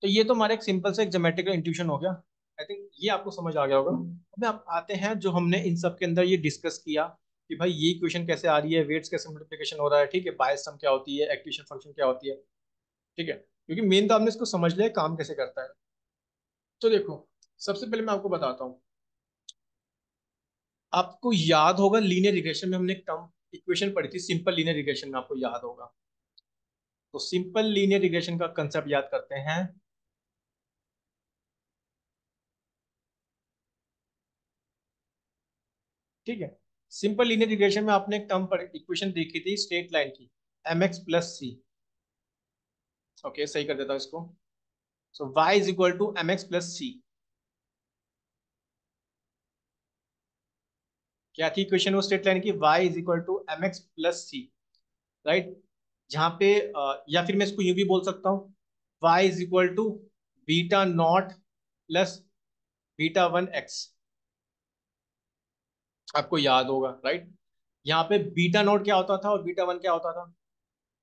A: तो ये तो हमारा एक सिंपल से एक ज्योमेट्रिकल इंट्यूशन हो गया। आई थिंक ये आपको समझ आ गया होगा। अब आप आते हैं जो हमने इन सब के अंदर ये डिस्कस किया कि भाई ये इक्वेशन कैसे आ रही है, वेट्स कैसे मल्टीप्लिकेशन हो रहा है, ठीक है, बायस सम क्या होती है, एक्टिवेशन फंक्शन क्या होती है, ठीक है। क्योंकि मेन तो आपने इसको समझ लिया काम कैसे करता है। तो देखो, सबसे पहले मैं आपको बताता हूँ, आपको याद होगा लीनियर रिग्रेशन में हमने एक टर्म इक्वेशन पढ़ी थी, सिंपल लीनियर रिग्रेशन में, आपको याद होगा। तो सिंपल लीनियर रिग्रेशन का कंसेप्ट याद करते हैं। ठीक है, सिंपल लीनियर रिग्रेशन में आपने एक टर्म पर इक्वेशन देखी थी स्ट्रेट लाइन की, M X plus C. Okay, सही कर देता हूँ इसको। So Y is equal to M X plus C. क्या थी इक्वेशन वो स्ट्रेट लाइन की, Y is equal to M X plus C, right. जहां पे या फिर मैं इसको यूं भी बोल सकता हूँ, Y is equal to beta naught plus beta one X. आपको याद होगा, राइट। यहाँ पे बीटा नॉट क्या होता था और बीटा वन क्या होता था,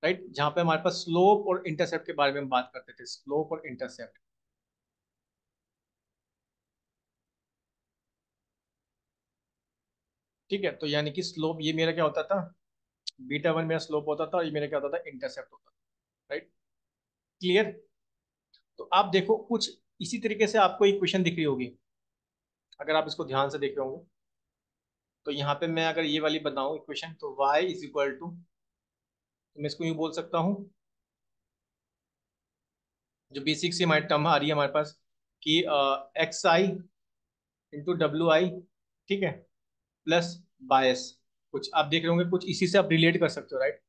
A: राइट। जहाँ पे हमारे पास स्लोप और इंटरसेप्ट के बारे में हम बात करते थे, स्लोप और इंटरसेप्ट, ठीक है। तो यानी कि स्लोप ये मेरा क्या होता था, बीटा वन मेरा स्लोप होता था, और ये मेरा क्या होता था, इंटरसेप्ट होता था, राइट। क्लियर। तो आप देखो कुछ इसी तरीके से आपको इक्वेशन दिख रही होगी, अगर आप इसको ध्यान से देख रहे होंगे। तो यहाँ पे मैं अगर ये वाली बताऊं इक्वेशन, तो y इज इक्वल टू, तो मैं इसको यूँ बोल सकता हूँ, जो बेसिक सी हमारी टर्म आ रही है हमारे पास, कि X I into W I, ठीक है, प्लस बायस। कुछ आप देख रहे होंगे, कुछ इसी से आप रिलेट कर सकते हो, राइट।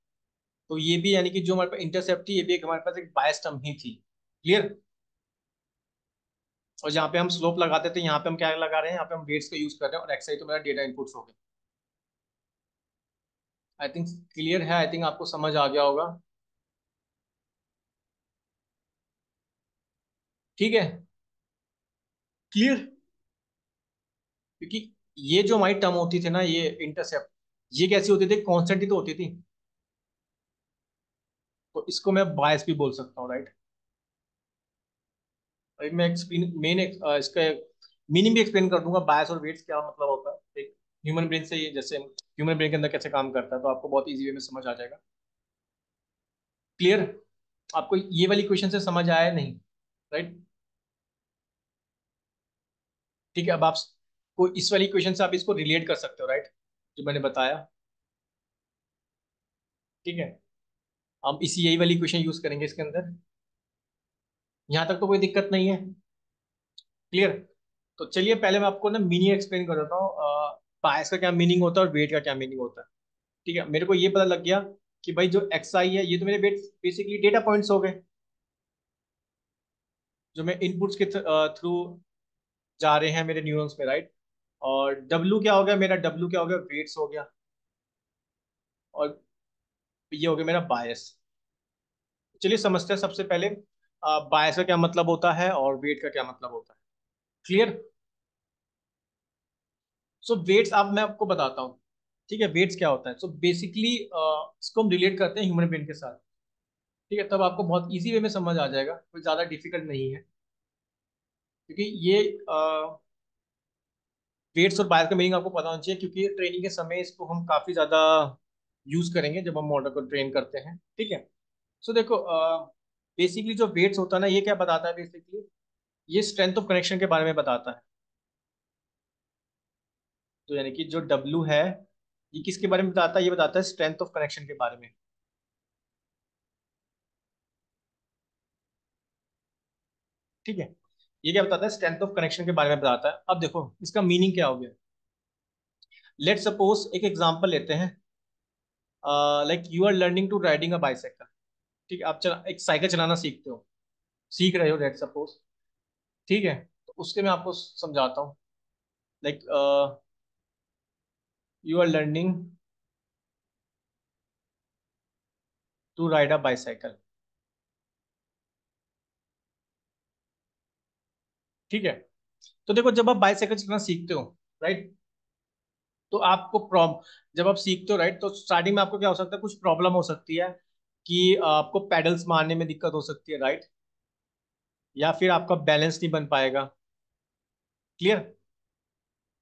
A: तो ये भी यानी कि जो हमारे पास इंटरसेप्ट थी, ये भी एक हमारे पास एक बायस टर्म ही थी, क्लियर। और जहाँ पे हम स्लोप लगाते थे, यहाँ पे हम क्या लगा रहे हैं, यहाँ पे हम वेट्स का यूज कर रहे हैं, और एक्स आई तो मेरा डेटा इनपुट्स हो गए। आई थिंक क्लियर है, आई थिंक आपको समझ आ गया होगा, ठीक है, क्लियर। क्योंकि ये जो हमारी टर्म होती थी ना, ये इंटरसेप्ट, ये कैसी होती थी, कॉन्स्टेंट ही तो होती थी। तो इसको मैं बायस भी बोल सकता हूँ, राइट। अभी मैं एक्सप्लेन मेन इसका मीनिंग भी एक्सप्लेन कर दूंगा, बायस और वेट्स क्या मतलब होता है, ठीक। ह्यूमन ब्रेन से, जैसे ह्यूमन ब्रेन के अंदर कैसे काम करता है, तो आपको बहुत इजी वे में समझ आ जाएगा। क्लियर? आपको ये वाली क्वेश्चन से समझ आया नहीं? राइट। ठीक है, अब आप को इस वाली क्वेश्चन से आप इसको रिलेट कर सकते हो, राइट, जो मैंने बताया। ठीक है, हम इसी यही वाली क्वेश्चन यूज करेंगे इसके अंदर। यहाँ तक तो कोई दिक्कत नहीं है? क्लियर? तो चलिए पहले मैं आपको ना मीनिंग एक्सप्लेन कर देता हूँ, बायस का क्या मीनिंग होता है और वेट का क्या मीनिंग होता है। ठीक है, मेरे को ये पता लग गया कि भाई जो एक्स आई है, ये तो मेरे बेसिकली डेटा पॉइंट्स हो गए, जो मैं इनपुट्स के थ्रू जा रहे हैं मेरे न्यूरॉन्स में, राइट। और डब्ल्यू क्या हो गया मेरा? डब्ल्यू क्या हो गया? वेट्स हो गया। और ये हो गया मेरा बायस। चलिए समझते हैं सबसे पहले बायस का क्या मतलब होता है और वेट का क्या मतलब होता है। क्लियर? सो वेट्स, अब मैं आपको बताता हूँ। ठीक है, वेट्स क्या होता है? सो बेसिकली इसको हम रिलेट करते हैं ह्यूमन ब्रेन के साथ। ठीक है, तब आपको बहुत इजी वे में समझ आ जाएगा, कोई ज़्यादा डिफिकल्ट नहीं है। क्योंकि ये वेट्स और बायस का मीनिंग आपको पता होना चाहिए, क्योंकि ट्रेनिंग के समय इसको हम काफ़ी ज़्यादा यूज़ करेंगे जब हम मॉडल को ट्रेन करते हैं। ठीक है, सो देखो, बेसिकली जो वेट्स होता है ना, ये क्या बताता है बेसिकली? ये स्ट्रेंथ ऑफ कनेक्शन के बारे में बताता है। तो यानी कि जो डब्लू है, ये किसके बारे में बताता है? ये बताता है स्ट्रेंथ ऑफ कनेक्शन के बारे में। ठीक है, ये क्या बताता है? स्ट्रेंथ ऑफ कनेक्शन के बारे में बताता है। अब देखो इसका मीनिंग क्या हो गया। लेट सपोज एक एग्जांपल लेते हैं, like you are learning to riding a bicycle. ठीक है, आप एक साइकिल चलाना सीखते हो, सीख रहे हो, लेट सपोज। ठीक है, तो उसके मैं आपको समझाता हूँ। Like you are learning to ride a bicycle. ठीक है, तो देखो जब आप बाइसाइकिल चलाना सीखते हो, राइट, तो आपको प्रॉब्लम, जब आप सीखते हो, राइट, तो स्टार्टिंग में आपको क्या हो सकता है? कुछ प्रॉब्लम हो सकती है कि आपको पैडल्स मारने में दिक्कत हो सकती है, राइट, या फिर आपका बैलेंस नहीं बन पाएगा। क्लियर?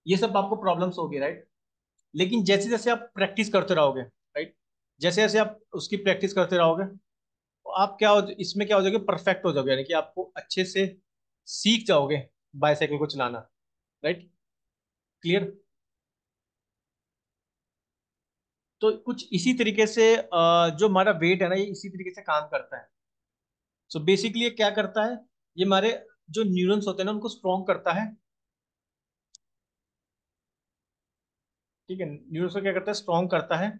A: ये सब आपको प्रॉब्लम्स होगी, राइट। लेकिन जैसे जैसे आप प्रैक्टिस करते रहोगे, राइट, जैसे जैसे आप उसकी प्रैक्टिस करते रहोगे, तो आप क्या हो, इसमें क्या हो जाओगे? परफेक्ट हो जाओगे, यानी कि आपको अच्छे से सीख जाओगे बाईसाइकिल को चलाना, राइट। क्लियर? तो कुछ इसी तरीके से जो हमारा वेट है ना, ये इसी तरीके से काम करता है। सो बेसिकली ये क्या करता है? ये हमारे जो न्यूरॉन्स होते हैं ना, उनको स्ट्रॉन्ग करता है। ठीक है, न्यूरॉन्स को क्या करता है? स्ट्रॉन्ग करता है।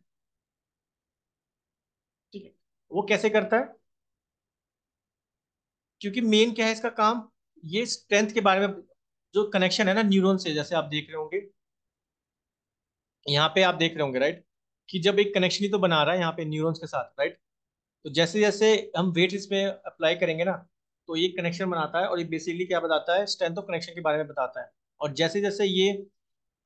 A: ठीक है, वो कैसे करता है? क्योंकि मेन क्या है इसका काम? ये स्ट्रेंथ के बारे में, जो कनेक्शन है ना न्यूरॉन से, जैसे आप देख रहे होंगे, यहाँ पे आप देख रहे होंगे, राइट, कि जब एक कनेक्शन ही तो बना रहा है यहाँ पे न्यूरॉन्स के साथ, राइट। तो जैसे जैसे हम वेट इसमें अप्लाई करेंगे ना, तो ये कनेक्शन बनाता है, और ये बेसिकली क्या बताता है? स्ट्रेंथ ऑफ कनेक्शन के बारे में बताता है। और जैसे जैसे ये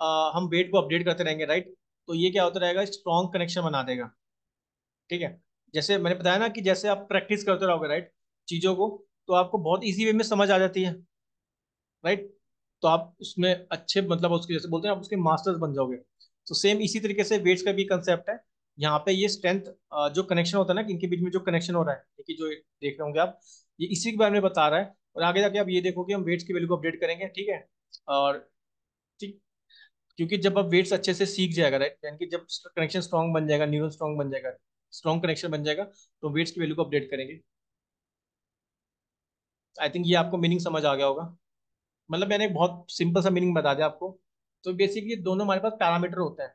A: हम वेट को अपडेट करते रहेंगे, राइट, तो ये क्या होता रहेगा? स्ट्रॉन्ग कनेक्शन बना देगा। ठीक है, जैसे मैंने बताया ना कि जैसे आप प्रैक्टिस करते रहोगे, राइट, चीज़ों को, तो आपको बहुत इजी वे में समझ आ जाती है, राइट। तो आप उसमें अच्छे, मतलब उसके जैसे बोलते हैं, आप उसके मास्टर्स बन जाओगे। तो सेम इसी तरीके से वेट्स का भी कंसेप्ट है। यहाँ पे ये स्ट्रेंथ, जो कनेक्शन होता है ना, कि इनके बीच में जो कनेक्शन हो रहा है, देखिए जो देख रहे होंगे आप, ये इसी के बारे में बता रहा है। और आगे जाके आप ये देखो कि हम वेट्स की वैल्यू को अपडेट करेंगे। ठीक है, और ठीक, क्योंकि जब आप वेट्स अच्छे से सीख जाएगा, राइट, यानी कि जब कनेक्शन स्ट्रॉन्ग बन जाएगा, न्यूरल स्ट्रॉन्ग बन जाएगा, स्ट्रॉन्ग कनेक्शन बन जाएगा, तो वेट्स की वैल्यू को अपडेट करेंगे। आई थिंक ये आपको मीनिंग समझ आ गया होगा। मतलब मैंने एक बहुत सिंपल सा मीनिंग बता दिया आपको। तो बेसिकली दोनों हमारे पास पैरामीटर होते हैं,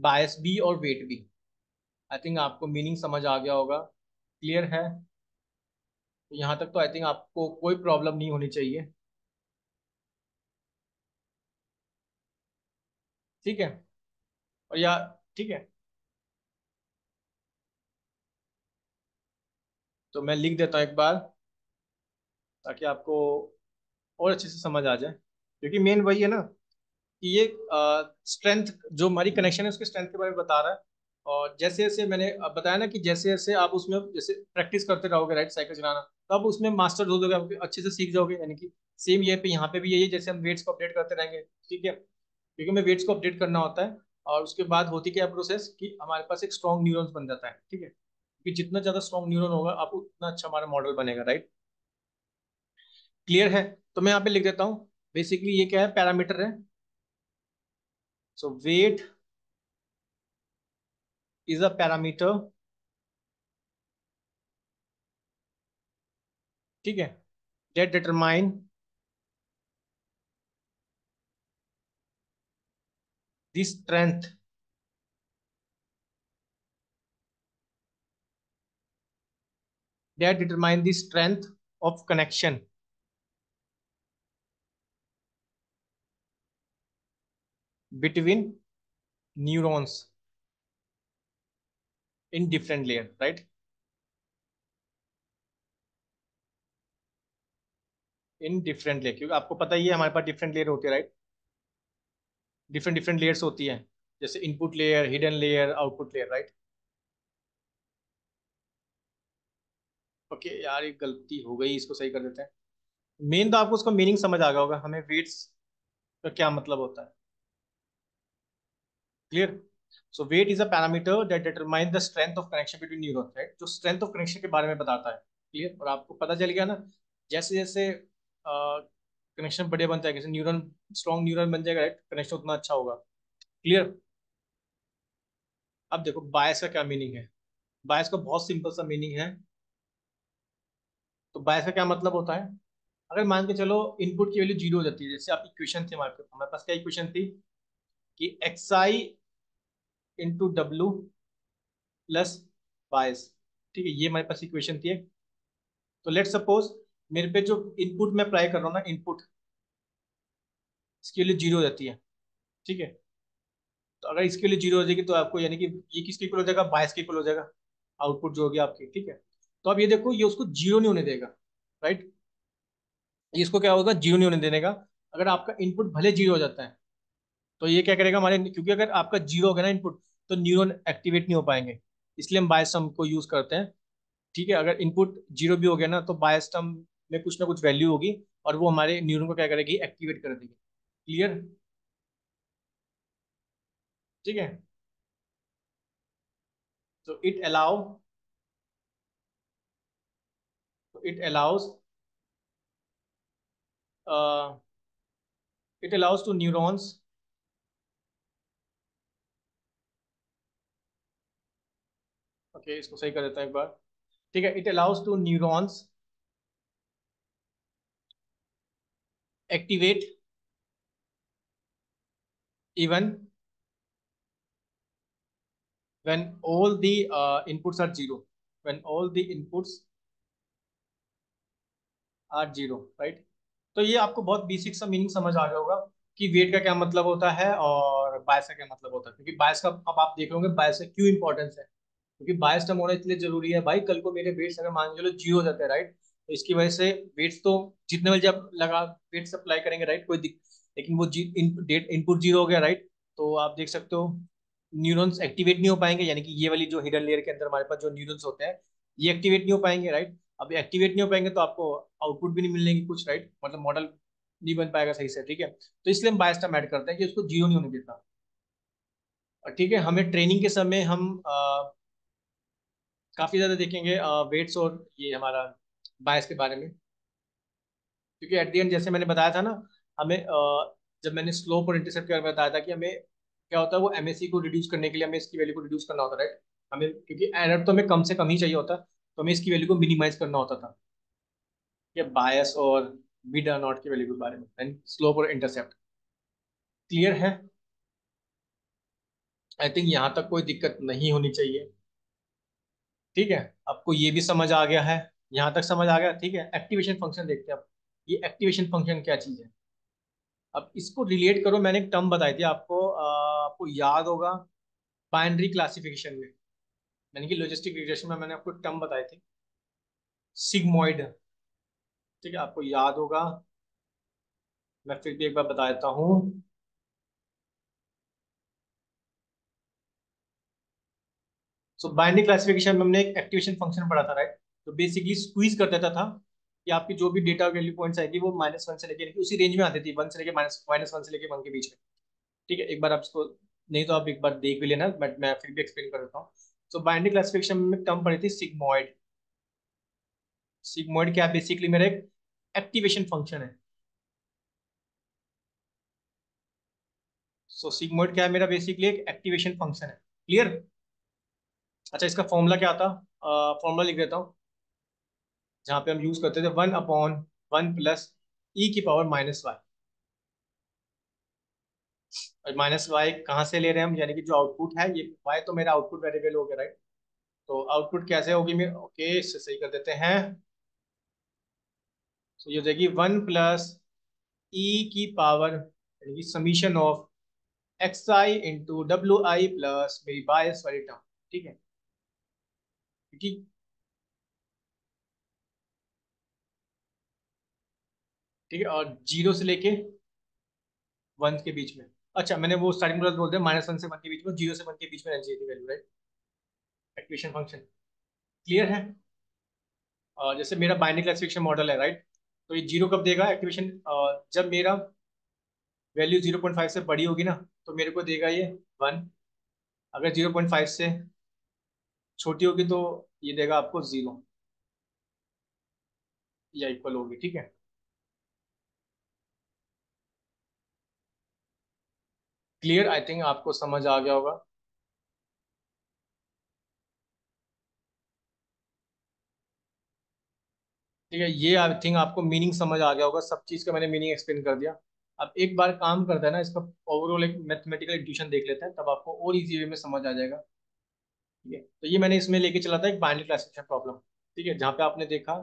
A: बायस बी और वेट बी। आई थिंक आपको मीनिंग समझ आ गया होगा। क्लियर है? तो यहाँ तक तो आई थिंक आपको कोई प्रॉब्लम नहीं होनी चाहिए। ठीक है, और या ठीक है, तो मैं लिख देता हूँ एक बार, ताकि आपको और अच्छे से समझ आ जाए। क्योंकि मेन वही है ना, कि ये स्ट्रेंथ, जो हमारी कनेक्शन है उसके स्ट्रेंथ के बारे में बता रहा है। और जैसे जैसे मैंने बताया ना, कि जैसे जैसे आप उसमें जैसे प्रैक्टिस करते रहोगे, राइट, साइकिल चलाना, तो आप उसमें मास्टर हो जाओगे, आप अच्छे से सीख जाओगे। यानी कि सेम ये पे यहाँ पे भी यही है, जैसे हम वेट्स को अपडेट करते रहेंगे। ठीक है, क्योंकि हमें वेट्स को अपडेट करना होता है। और उसके बाद होती क्या प्रोसेस कि हमारे पास एक स्ट्रॉन्ग न्यूरॉन्स बन जाता है, ठीक है, क्योंकि जितना ज्यादा स्ट्रॉन्ग न्यूरॉन होगा आप उतना अच्छा हमारा मॉडल बनेगा, राइट। क्लियर है? तो मैं यहाँ पे लिख देता हूँ, बेसिकली ये क्या है, पैरामीटर है। सो वेट इज अ पैरामीटर, ठीक है, that determine the strength, that determine the strength of connection between neurons in different layer, right? In different layer, क्योंकि आपको पता ही है हमारे पास डिफरेंट लेयर होते हैं, राइट। डिफरेंट डिफरेंट लेयर्स होती हैं, जैसे input layer, hidden layer, output layer, right. Okay यार, एक गलती हो गई, इसको सही कर देते हैं। मेन तो आपको उसका मीनिंग समझ आ गया होगा, हमें वेट्स का क्या मतलब होता है। Clear? So weight is a parameter that determine the strength of connection between neuron, right, जो स्ट्रेंथ ऑफ कनेक्शन के बारे में बताता है। क्लियर? और आपको पता चल गया ना, जैसे जैसे कनेक्शन बढ़िया बनता है, जैसे न्यूरॉन, स्ट्रॉन्ग न्यूरॉन बन जाएगा, राइट, कनेक्शन उतना अच्छा होगा। क्लियर? अब देखो बायस का क्या मीनिंग है। बायस का बहुत सिंपल सा मीनिंग है। तो बायस का क्या मतलब होता है, अगर मान के चलो इनपुट की वैल्यू जीरो हो जाती है, जैसे आप इक्वेशन थी हमारे पास क्या इक्वेशन थी कि एक्स आई इंटू डब्ल्यू प्लस बायस, ठीक है, ये हमारे पास इक्वेशन थी। तो लेट सपोज मेरे पे जो इनपुट मैं अप्लाई कर रहा हूँ ना, इनपुट, इसके लिए जीरो हो जाती है, ठीक है। तो अगर इसके लिए जीरो हो जाएगी तो आपको यानी कि ये किसके इक्वल हो जाएगा, बायस के इक्वल हो जाएगा, आउटपुट जो होगी आपकी, ठीक है। तो अब ये देखो, ये उसको जीरो नहीं होने देगा, राइट। ये इसको क्या होगा, जीरो नहीं होने देने का। अगर आपका इनपुट भले जीरो हो जाता है तो ये क्या करेगा हमारे, क्योंकि अगर आपका जीरो हो गया ना इनपुट, तो न्यूरॉन एक्टिवेट नहीं हो पाएंगे, इसलिए हम बायस टर्म को यूज करते हैं। ठीक है, अगर इनपुट जीरो भी हो गया ना तो बायस टर्म में कुछ ना कुछ वैल्यू होगी, और वो हमारे न्यूरॉन को क्या करेगी, एक्टिवेट कर देगी। क्लियर? ठीक है। तो it allows it allows to neurons, okay इसको सही कर देता हूं एक बार, ठीक है, it allows to neurons activate even when all the inputs are zero, when all the inputs are zero, right. तो ये आपको बहुत बेसिक सा मीनिंग समझ आ गया होगा कि वेट का क्या मतलब होता है और बायस का क्या मतलब होता है, क्योंकि बायस का अब आप देख रहे होंगे बायस का क्यों इंपॉर्टेंस है, क्योंकि बायस टर्म होना इसलिए जरूरी है भाई, कल को मेरे वेट्स अगर मान के चलो जीरो हो जाते हैं, राइट, तो इसकी वजह से वेट्स तो जितने बजे आप लगा वेट्स अप्लाई करेंगे, राइट, कोई दिक, लेकिन वो इनपुट जीरो हो गया, राइट, तो आप देख सकते हो न्यूरॉन्स एक्टिवेट नहीं हो पाएंगे, यानी कि ये वाली जो हिडन लेयर के अंदर हमारे पास जो न्यूरॉन्स होते हैं ये एक्टिवेट नहीं हो पाएंगे, राइट। अब एक्टिवेट नहीं हो पाएंगे तो आपको आउटपुट भी नहीं मिलने की कुछ, राइट, मतलब मॉडल नहीं बन पाएगा सही से, ठीक है। तो इसलिए हम बायस टर्म ऐड करते हैं कि उसको जीरो नहीं होने देता। और ठीक है, हमें ट्रेनिंग के समय हम काफी ज्यादा देखेंगे वेट्स और ये हमारा बायस के बारे में, क्योंकि एट द एंड जैसे मैंने बताया था ना, हमें जब मैंने स्लोप और इंटरसेप्ट के बारे में बताया था कि हमें क्या होता है, वो एमएससी को रिड्यूस करने के लिए हमें इसकी वैल्यू को रिड्यूस करना होता है, राइट। हमें क्योंकि एरर तो हमें कम से कम ही चाहिए होता, तो हमें इसकी वैल्यू को मिनिमाइज करना होता था, ये बायस और बीटा नॉट की वैल्यू के बारे में एंड स्लोप और इंटरसेप्ट। क्लियर है? आई थिंक यहाँ तक कोई दिक्कत नहीं होनी चाहिए। ठीक है, आपको ये भी समझ आ गया है, यहाँ तक समझ आ गया, ठीक है। एक्टिवेशन फंक्शन देखते हैं अब, ये एक्टिवेशन फंक्शन क्या चीज़ है। अब इसको रिलेट करो, मैंने एक टर्म बताई थी आपको, आपको याद होगा बाइनरी क्लासिफिकेशन में, यानी कि लॉजिस्टिक रिग्रेशन में मैंने आपको टर्म बताई थी, सिग्मोइड, ठीक है, आपको याद होगा, मैं फिर भी एक बार बता देता हूँ। सो बाइनरी क्लासिफिकेशन में हमने एक एक्टिवेशन फंक्शन पढ़ा था, राइट, तो बेसिकली स्क्वीज कर देता था कि आपकी जो भी डेटा वैल्यू पॉइंट्स आएगी वो -1 से लेके, यानी कि उसी रेंज में आती थी, 1 से लेके माइनस माइनस 1 से लेके 1 के बीच में। ठीक है, एक बार आप इसको, नहीं तो आप एक बार देख भी लेना, बट मैं फिर भी एक्सप्लेन कर देता हूँ। तो बाइनरी क्लासिफिकेशन में टर्म पड़ी थी सिग्मॉइड। सिग्मॉइड क्या, बेसिकली मेरा एक एक्टिवेशन फंक्शन है। सो सिग्मॉइड क्या है मेरा, बेसिकली एक एक्टिवेशन फंक्शन है। क्लियर। अच्छा, इसका फॉर्मूला क्या था, फॉर्मूला लिख देता हूँ, जहाँ पे हम यूज करते थे 1/1 + e⁻⁻y। और माइनस वाई कहाँ से ले रहे हैं हम, यानी कि जो आउटपुट है, ये वाई तो मेरा आउटपुट वेरिएबल हो गया, राइट। तो आउटपुट कैसे होगी मेरे, ओके, इससे सही कर देते हैं। तो ये हो जाएगी 1 + e⁻, यानी कि summation of xi × wi plus मेरी बायस वाली टर्म। ठीक है, क्योंकि, ठीक है, और जीरो से लेके वन के बीच में। अच्छा, मैंने वो स्टार्टिंग प्लस बोल दिया, -1 से 1 के बीच में, 0 से 1 के बीच में रहनी चाहिए थी value, right. Activation function clear है। और जैसे मेरा बाइनरी क्लासिफिकेशन मॉडल है, राइट। तो ये जीरो कब देगा एक्टिवेशन, जब मेरा वैल्यू 0.5 से बड़ी होगी ना, तो मेरे को देगा ये 1। अगर 0.5 से छोटी होगी तो ये देगा आपको 0 या इक्वल होगी। ठीक है, क्लियर, आई थिंक आपको समझ आ गया होगा। ठीक है, ये आई थिंक आपको मीनिंग समझ आ गया होगा, सब चीज़ का मैंने मीनिंग एक्सप्लेन कर दिया। अब एक बार काम करता है ना, इसका ओवरऑल एक मैथमेटिकल इंट्यूशन देख लेते हैं, तब आपको और इजी वे में समझ आ जाएगा। ठीक है, तो ये मैंने इसमें लेके चला था एक बाइनरी क्लासिफिकेशन प्रॉब्लम। ठीक है, जहाँ पे आपने देखा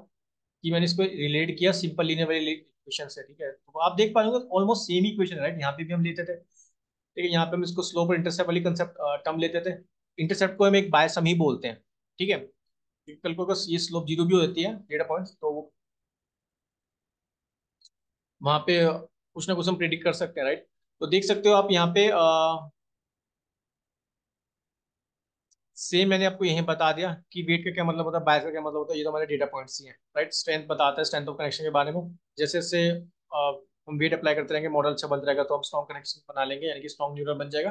A: कि मैंने इसको रिलेट किया सिंपल लीनियर वाली इक्वेशन से। ठीक है, तो आप देख पाएंगे ऑलमोस्ट सेम इक्वेशन है, राइट। यहाँ पे भी हम लेते थे, ठीक है, यहाँ पे हम इसको स्लोप और इंटरसेप्ट वाली कंसेप्ट टर्म लेते थे। इंटरसेप्ट को हम एक बाय सम ही बोलते हैं। ठीक है, क्योंकि कल को अगर ये स्लोप जीरो भी हो जाती है डेटा पॉइंट्स, तो वहां पे कुछ ना कुछ हम प्रिडिक्ट कर सकते हैं, राइट। तो देख सकते हो आप यहाँ पे, सेम मैंने आपको यही बता दिया कि वेट का क्या मतलब होता है, बायस का क्या मतलब होता है, ये तो हमारे डेटा पॉइंट्स ही हैं, राइट। स्ट्रेंथ बताता है, स्ट्रेंथ ऑफ कनेक्शन के बारे में। जैसे जैसे हम वेट अप्लाई करते रहेंगे, मॉडल अच्छा बनता रहेगा, तो हम स्ट्रॉन्ग कनेक्शन बना लेंगे, यानी कि स्ट्रॉन्ग न्यूरल बन जाएगा।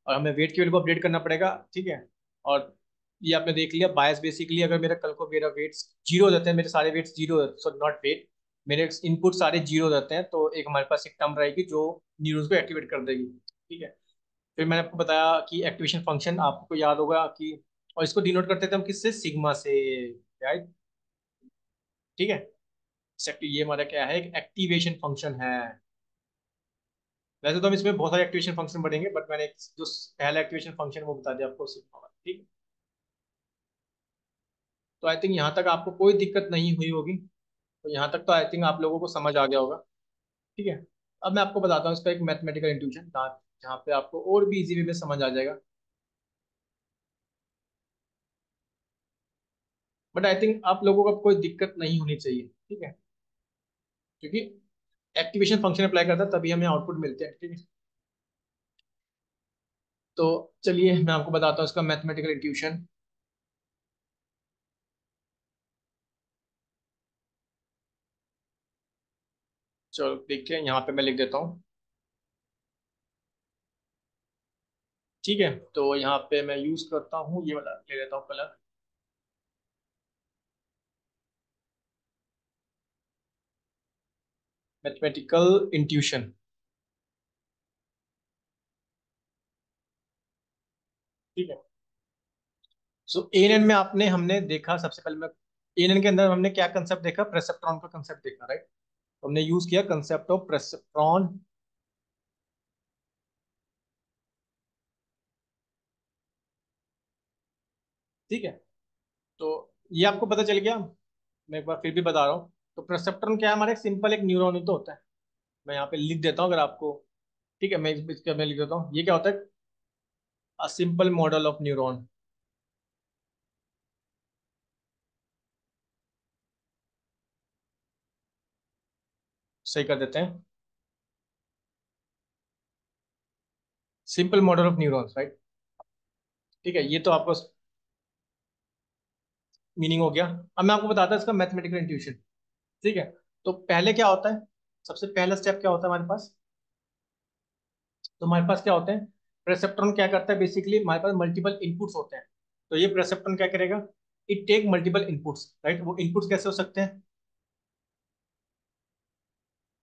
A: और हमें वेट की वैल्यू को अपडेट करना पड़ेगा। ठीक है, और ये आपने देख लिया बायस, बेसिकली अगर मेरा कल को मेरा वेट्स जीरो हो जाते हैं, मेरे सारे weights zero, so not weight, मेरे इनपुट सारे जीरो हो जाते हैं, तो एक हमारे पास एक टर्म रहेगी जो न्यूरल्स को एक्टिवेट कर देगी। ठीक है, फिर मैंने आपको बताया कि एक्टिवेशन फंक्शन आपको याद होगा कि, और इसको डिनोट करते थे हम किससे, सिग्मा से, राइट। ठीक है, एक्चुअली ये हमारा क्या है, एक एक्टिवेशन फंक्शन है। वैसे तो हम इसमें बहुत सारे एक्टिवेशन फंक्शन बढ़ेंगे, बट मैंने जो पहला एक्टिवेशन फंक्शन वो बता दिया आपको, सिग्मा वाला। ठीक है, तो आई थिंक यहाँ तक आपको कोई दिक्कत नहीं हुई होगी। तो यहाँ तक तो आई थिंक आप लोगों को समझ आ गया होगा। ठीक है, अब मैं आपको बताता हूँ इसका एक मैथमेटिकल इंट्यूशन, जहाँ पे आपको और भी इजी वे में समझ आ जाएगा। बट आई थिंक आप लोगों को कोई दिक्कत नहीं होनी चाहिए। ठीक है, क्योंकि एक्टिवेशन फंक्शन अप्लाई करता है तभी हमें आउटपुट मिलते हैं। ठीक है, तो चलिए मैं आपको बताता हूँ इसका मैथमेटिकल इंट्यूशन। चलो देखते हैं, यहाँ पे मैं लिख देता हूँ। ठीक है, तो यहाँ पे मैं यूज करता हूँ ये वाला, ले लेता हूँ कलर। Mathematical intuition. ठीक है, सो एएनएन में आपने हमने देखा, सबसे पहले मैं एएनएन के अंदर हमने क्या कंसेप्ट देखा, प्रेसेप्ट्रॉन का कंसेप्ट देखा, राइट। तो हमने यूज किया कंसेप्ट ऑफ प्रेसेप्ट्रॉन। ठीक है, तो ये आपको पता चल गया। मैं एक बार फिर भी बता रहा हूँ, तो प्रेसेप्ट्रॉन क्या है, हमारा एक सिंपल एक न्यूरॉन ही तो होता है। मैं यहाँ पे लिख देता हूँ अगर आपको, ठीक है, मैं इसके मैं लिख देता हूँ, ये क्या होता है, a simple model of neuron. सही कर देते हैं, simple model of neurons, right. ठीक है, ये तो आपको मीनिंग हो गया। अब मैं आपको बताता हूँ इसका मैथमेटिकल इंट्यूशन। ठीक है, तो पहले क्या होता है, सबसे पहला स्टेप क्या होता है हमारे पास, तो हमारे पास क्या होते हैं, प्रेसेप्ट्रॉन क्या करता है, बेसिकली हमारे पास मल्टीपल इनपुट्स होते हैं। तो ये प्रेसेप्ट्रॉन क्या करेगा, it take multiple inputs, right. वो इनपुट्स कैसे हो सकते हैं,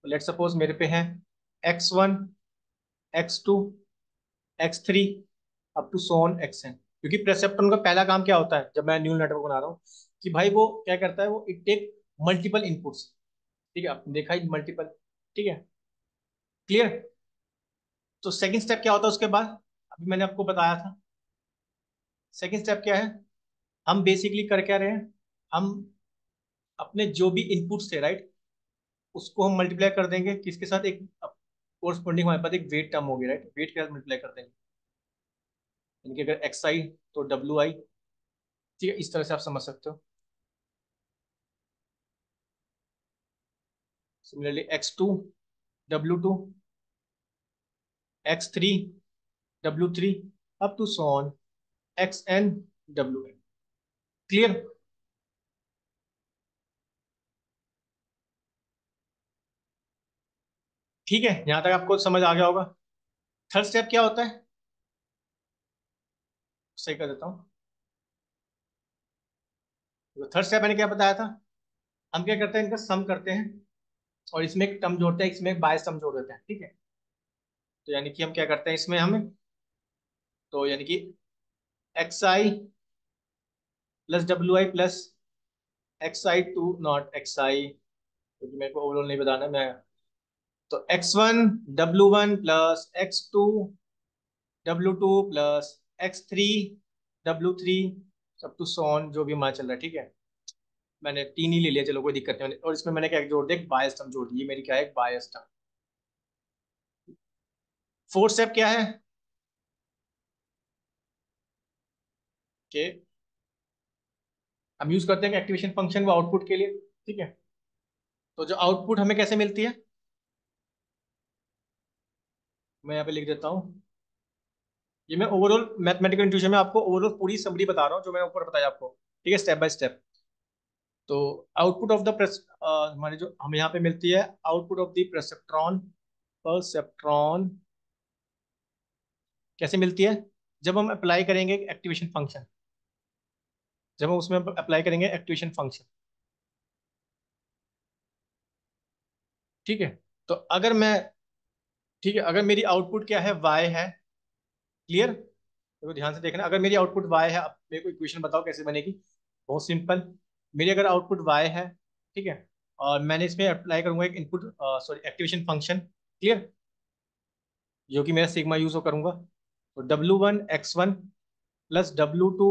A: लेट सपोज मेरे पे है x1, x2, x3 up to Son xn। क्योंकि प्रेसेप्ट्रॉन का पहला काम क्या होता है जब मैं न्यूरल नेटवर्क बना रहा हूँ, कि भाई वो क्या करता है, वो इट टेक मल्टीपल इनपुट्स। ठीक है, आपने देखा ही मल्टीपल। ठीक है, क्लियर। तो सेकंड स्टेप क्या होता है उसके बाद, अभी मैंने आपको बताया था। सेकंड स्टेप क्या है, हम बेसिकली कर क्या रहे हैं, हम अपने जो भी इनपुट्स थे, राइट, उसको हम मल्टीप्लाई कर देंगे किसके साथ, एक कोरस्पॉन्डिंग हमारे पास एक वेट टर्म होगी, राइट, वेट के साथ मल्टीप्लाई कर देंगे। यानी कि अगर एक्स आई तो डब्ल्यू आई। ठीक है, इस तरह से आप समझ सकते हो। Similarly x2 w2, x3 w3 up to सॉन xn wn। क्लियर। ठीक है, यहां तक आपको समझ आ गया होगा। थर्ड स्टेप क्या होता है, सही कर देता हूँ। तो थर्ड स्टेप मैंने क्या बताया था, हम क्या करते हैं, इनका सम करते हैं और इसमें एक टर्म जोड़ते हैं, इसमें एक बायस टर्म जोड़ देते हैं। ठीक है, तो यानी कि हम क्या करते हैं इसमें, हम तो यानी कि X I plus W I plus X I two not X I, क्योंकि मेरे को ओवरऑल नहीं बताना मैं। तो x1 w1 plus x2 w2 plus x3 w3 सब टू सोन, जो भी हमारा चल रहा है। ठीक है, मैंने तीन ही ले लिया, चलो कोई दिक्कत नहीं। और इसमें मैंने क्या जोड़ दिया, एक बायस टर्म जोड़ दी, ये मेरी क्या है, एक बायस टर्म। फोर्थ स्टेप क्या है कि हम यूज करते हैं एक्टिवेशन फंक्शन वो आउटपुट के लिए। ठीक है, तो जो आउटपुट हमें कैसे मिलती है, मैं यहाँ पे लिख देता हूँ। ये मैं ओवरऑल मैथमेटिकल इंट्यूशन में आपको ओवरऑल पूरी समरी बता रहा हूँ, जो मैंने ऊपर बताया आपको। ठीक है, स्टेप बाय स्टेप। तो आउटपुट ऑफ द प्रेस हमारे जो हमें यहाँ पे मिलती है, आउटपुट ऑफ द प्रेसेप्ट्रॉन, परसेप्ट्रॉन कैसे मिलती है, जब हम अप्लाई करेंगे एक्टिवेशन फंक्शन, जब हम उसमें अप्लाई करेंगे एक्टिवेशन फंक्शन। ठीक है, तो अगर मैं, ठीक है, अगर मेरी आउटपुट क्या है, y है। क्लियर, देखो ध्यान से देखना, अगर मेरी आउटपुट y है, अब मेरे को इक्वेशन बताओ कैसे बनेगी। बहुत सिंपल, मेरी अगर आउटपुट y है, ठीक है, और मैंने इसमें अप्लाई करूंगा एक input, sorry activation function. Clear, जो कि मेरा सिग्मा यूज करूंगा। तो w1 x1 plus w2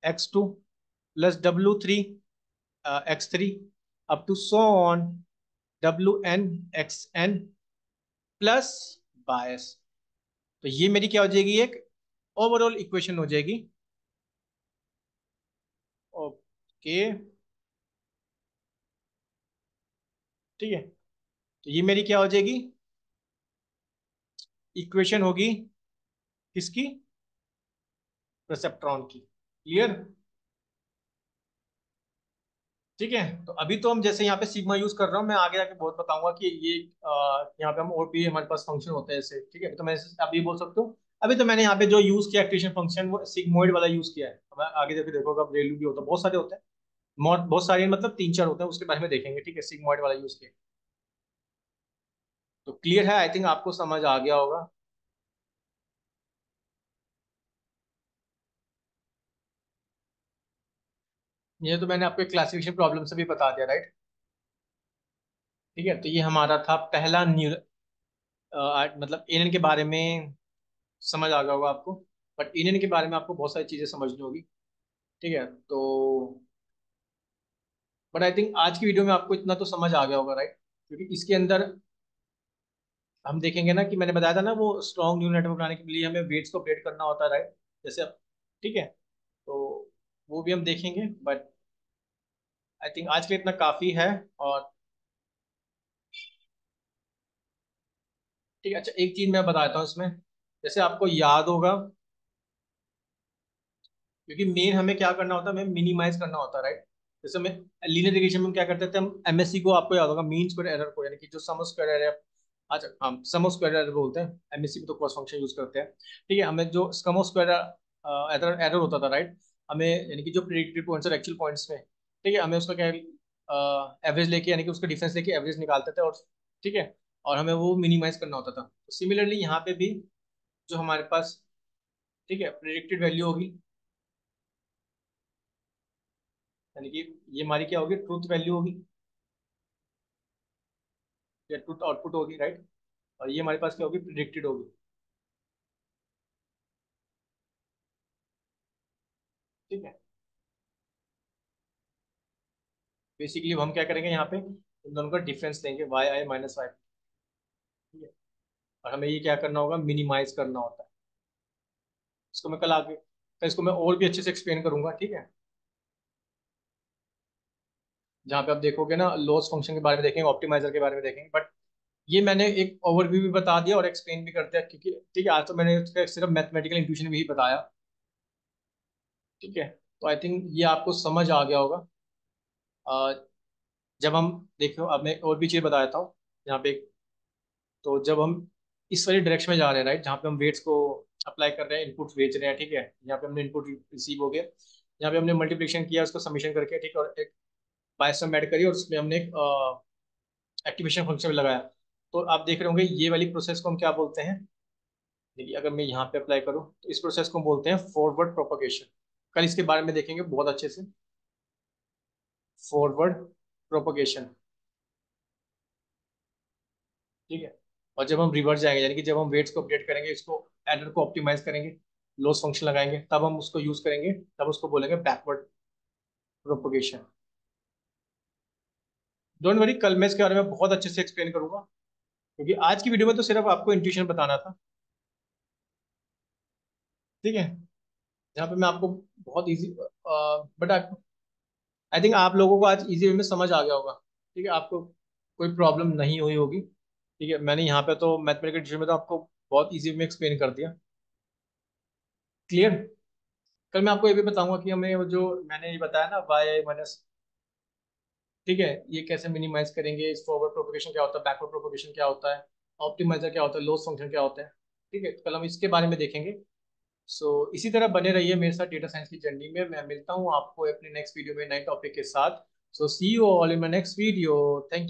A: x2 plus w3 x3 up to so on wn xn plus bias. तो ये मेरी क्या हो जाएगी, एक ओवरऑल इक्वेशन हो जाएगी। ओके, ठीक है, तो ये मेरी क्या हो जाएगी, इक्वेशन होगी किसकी, परसेप्ट्रॉन की। क्लियर। ठीक है, तो अभी तो हम जैसे यहाँ पे सिग्मा यूज कर रहा हूँ, मैं आगे जाके बहुत बताऊंगा कि ये यहाँ पे हम और भी हमारे पास फंक्शन होते हैं ऐसे। ठीक है, तो मैं अभी बोल सकता हूँ, अभी तो मैंने यहाँ पे जो यूज किया एक्टिवेशन फंक्शन वो सिग्मोइड वाला यूज किया है। अब आगे जाके देखोगे, अब रेलू भी होता है, बहुत सारे होते हैं, बहुत सारे मतलब तीन चार होते हैं, उसके बारे में देखेंगे। ठीक है, सिग्मोइड वाला यूज किया। तो क्लियर है, आई थिंक आपको समझ आ गया होगा। ये तो मैंने आपको क्लासिफिकेशन प्रॉब्लम से भी बता दिया, राइट। ठीक है, तो ये हमारा था पहला न्यू मतलब एनएन के बारे में समझ आ गया होगा आपको। बट एनएन के बारे में आपको बहुत सारी चीजें समझनी होगी। ठीक है, तो बट आई थिंक आज की वीडियो में आपको इतना तो समझ आ गया होगा, राइट। क्योंकि इसके अंदर हम देखेंगे ना, कि मैंने बताया था ना, वो स्ट्रॉन्ग न्यूरल नेटवर्क बनाने के लिए हमें वेट्स को अपडेट करना होता है, राइट, जैसे। ठीक है, तो वो भी हम देखेंगे, बट आई थिंक आज के लिए इतना काफी है। और ठीक है, अच्छा एक चीज मैं बताता हूँ इसमें, जैसे आपको याद होगा, क्योंकि मेन हमें क्या करना होता है, हमें मिनिमाइज करना होता है, राइट। जैसे हमें लीनियर रिग्रेशन में क्या करते थे हम, एमएससी को आपको याद होगा, मीन स्क्वायर एरर को, यानी कि जो सम स्क्वायर एरर है, अच्छा, हम सम ऑफ स्क्वायर एरर बोलते हैं, एमएससी में तो क्रॉस फंक्शन यूज करते हैं। ठीक है, हमें जो सम ऑफ स्क्वायर एरर एरर होता था, राइट, हमें यानी कि जो प्रिडिक्टेड पॉइंट्स और एक्चुअल पॉइंट्स में, ठीक है, हमें उसका क्या एवरेज लेके यानी कि उसका डिफरेंस लेके एवरेज निकालते थे, और ठीक है, और हमें वो मिनिमाइज करना होता था। तो सिमिलरली यहाँ पे भी जो हमारे पास, ठीक है, प्रिडिक्टेड वैल्यू होगी, यानी कि ये हमारी क्या होगी, ट्रूथ वैल्यू होगी या ट्रूथ आउटपुट होगी, राइट, और ये हमारे पास क्या होगी, प्रिडिक्टेड होगी। ठीक है, बेसिकली हम क्या करेंगे यहाँ पे, इन दोनों का डिफरेंस लेंगे, वाई आई माइनस वाई। ठीक है, और हमें ये क्या करना होगा, मिनिमाइज करना होता है। इसको मैं कल आगे, तो इसको मैं और भी अच्छे से एक्सप्लेन करूंगा, ठीक है, जहाँ पे आप देखोगे ना, लॉस फंक्शन के बारे में देखेंगे, ऑप्टिमाइजर के बारे में देखेंगे, बट ये मैंने एक ओवरव्यू भी बता दिया और एक्सप्लेन भी कर दिया, क्योंकि ठीक है, आज तो मैंने उसका सिर्फ मैथमेटिकल इंट्यूशन भी बताया। ठीक है, तो आई थिंक ये आपको समझ आ गया होगा। अ, जब हम, देखो अब मैं और भी चीज़ बता देता हूँ यहाँ पे। तो जब हम इस वाली डायरेक्शन में जा रहे हैं, राइट, जहाँ पे हम वेट्स को अप्लाई कर रहे हैं, इनपुट बेच रहे हैं, ठीक है, यहाँ पे हमने इनपुट रिसीव हो गया, यहाँ पे हमने मल्टीप्लिकेशन किया, उसको समीशन करके, ठीक है, और एक बायसम ऐड करी, और उसमें हमने एक एक्टिवेशन फंक्शन लगाया। तो आप देख रहे होंगे ये वाली प्रोसेस को हम क्या बोलते हैं। देखिए, अगर मैं यहाँ पे अप्लाई करूँ तो इस प्रोसेस को हम बोलते हैं फॉरवर्ड प्रोपगेशन। कल इसके बारे में देखेंगे बहुत अच्छे से, फॉरवर्ड प्रोपगेशन। ठीक है, और जब हम रिवर्स जाएंगे, यानी कि जब हम वेट्स को अपडेट करेंगे, इसको एरर को ऑप्टिमाइज करेंगे, लॉस फंक्शन लगाएंगे, तब हम उसको यूज करेंगे, तब उसको बोलेंगे बैकवर्ड प्रोपगेशन। डोंट वरी, कल मैं इसके बारे में बहुत अच्छे से एक्सप्लेन करूंगा, क्योंकि आज की वीडियो में तो सिर्फ आपको इंट्यूशन बताना था। ठीक है, जहाँ पे मैं आपको बहुत इजी, बट आई थिंक आप लोगों को आज इजी वे में समझ आ गया होगा। ठीक है, आपको कोई प्रॉब्लम नहीं हुई होगी। ठीक है, मैंने यहाँ पे तो मैथमेटिकल में तो आपको बहुत इजी वे में एक्सप्लेन कर दिया। क्लियर। कल मैं आपको ये भी बताऊंगा कि हमें वो जो मैंने ये बताया ना, वाई माइनस, ठीक है, ये कैसे मिनिमाइज करेंगे, इस फॉरवर्ड प्रोपगेशन क्या होता है, बैकवर्ड प्रोपगेशन क्या होता है, ऑप्टिमाइजर क्या होता है, लॉस फंक्शन क्या होता है। ठीक है, कल हम इसके बारे में देखेंगे। सो इसी तरह बने रहिए मेरे साथ डेटा साइंस की जर्नी में। मैं मिलता हूँ आपको अपने नेक्स्ट वीडियो में नए टॉपिक के साथ। So see you all in my next video. Thank you.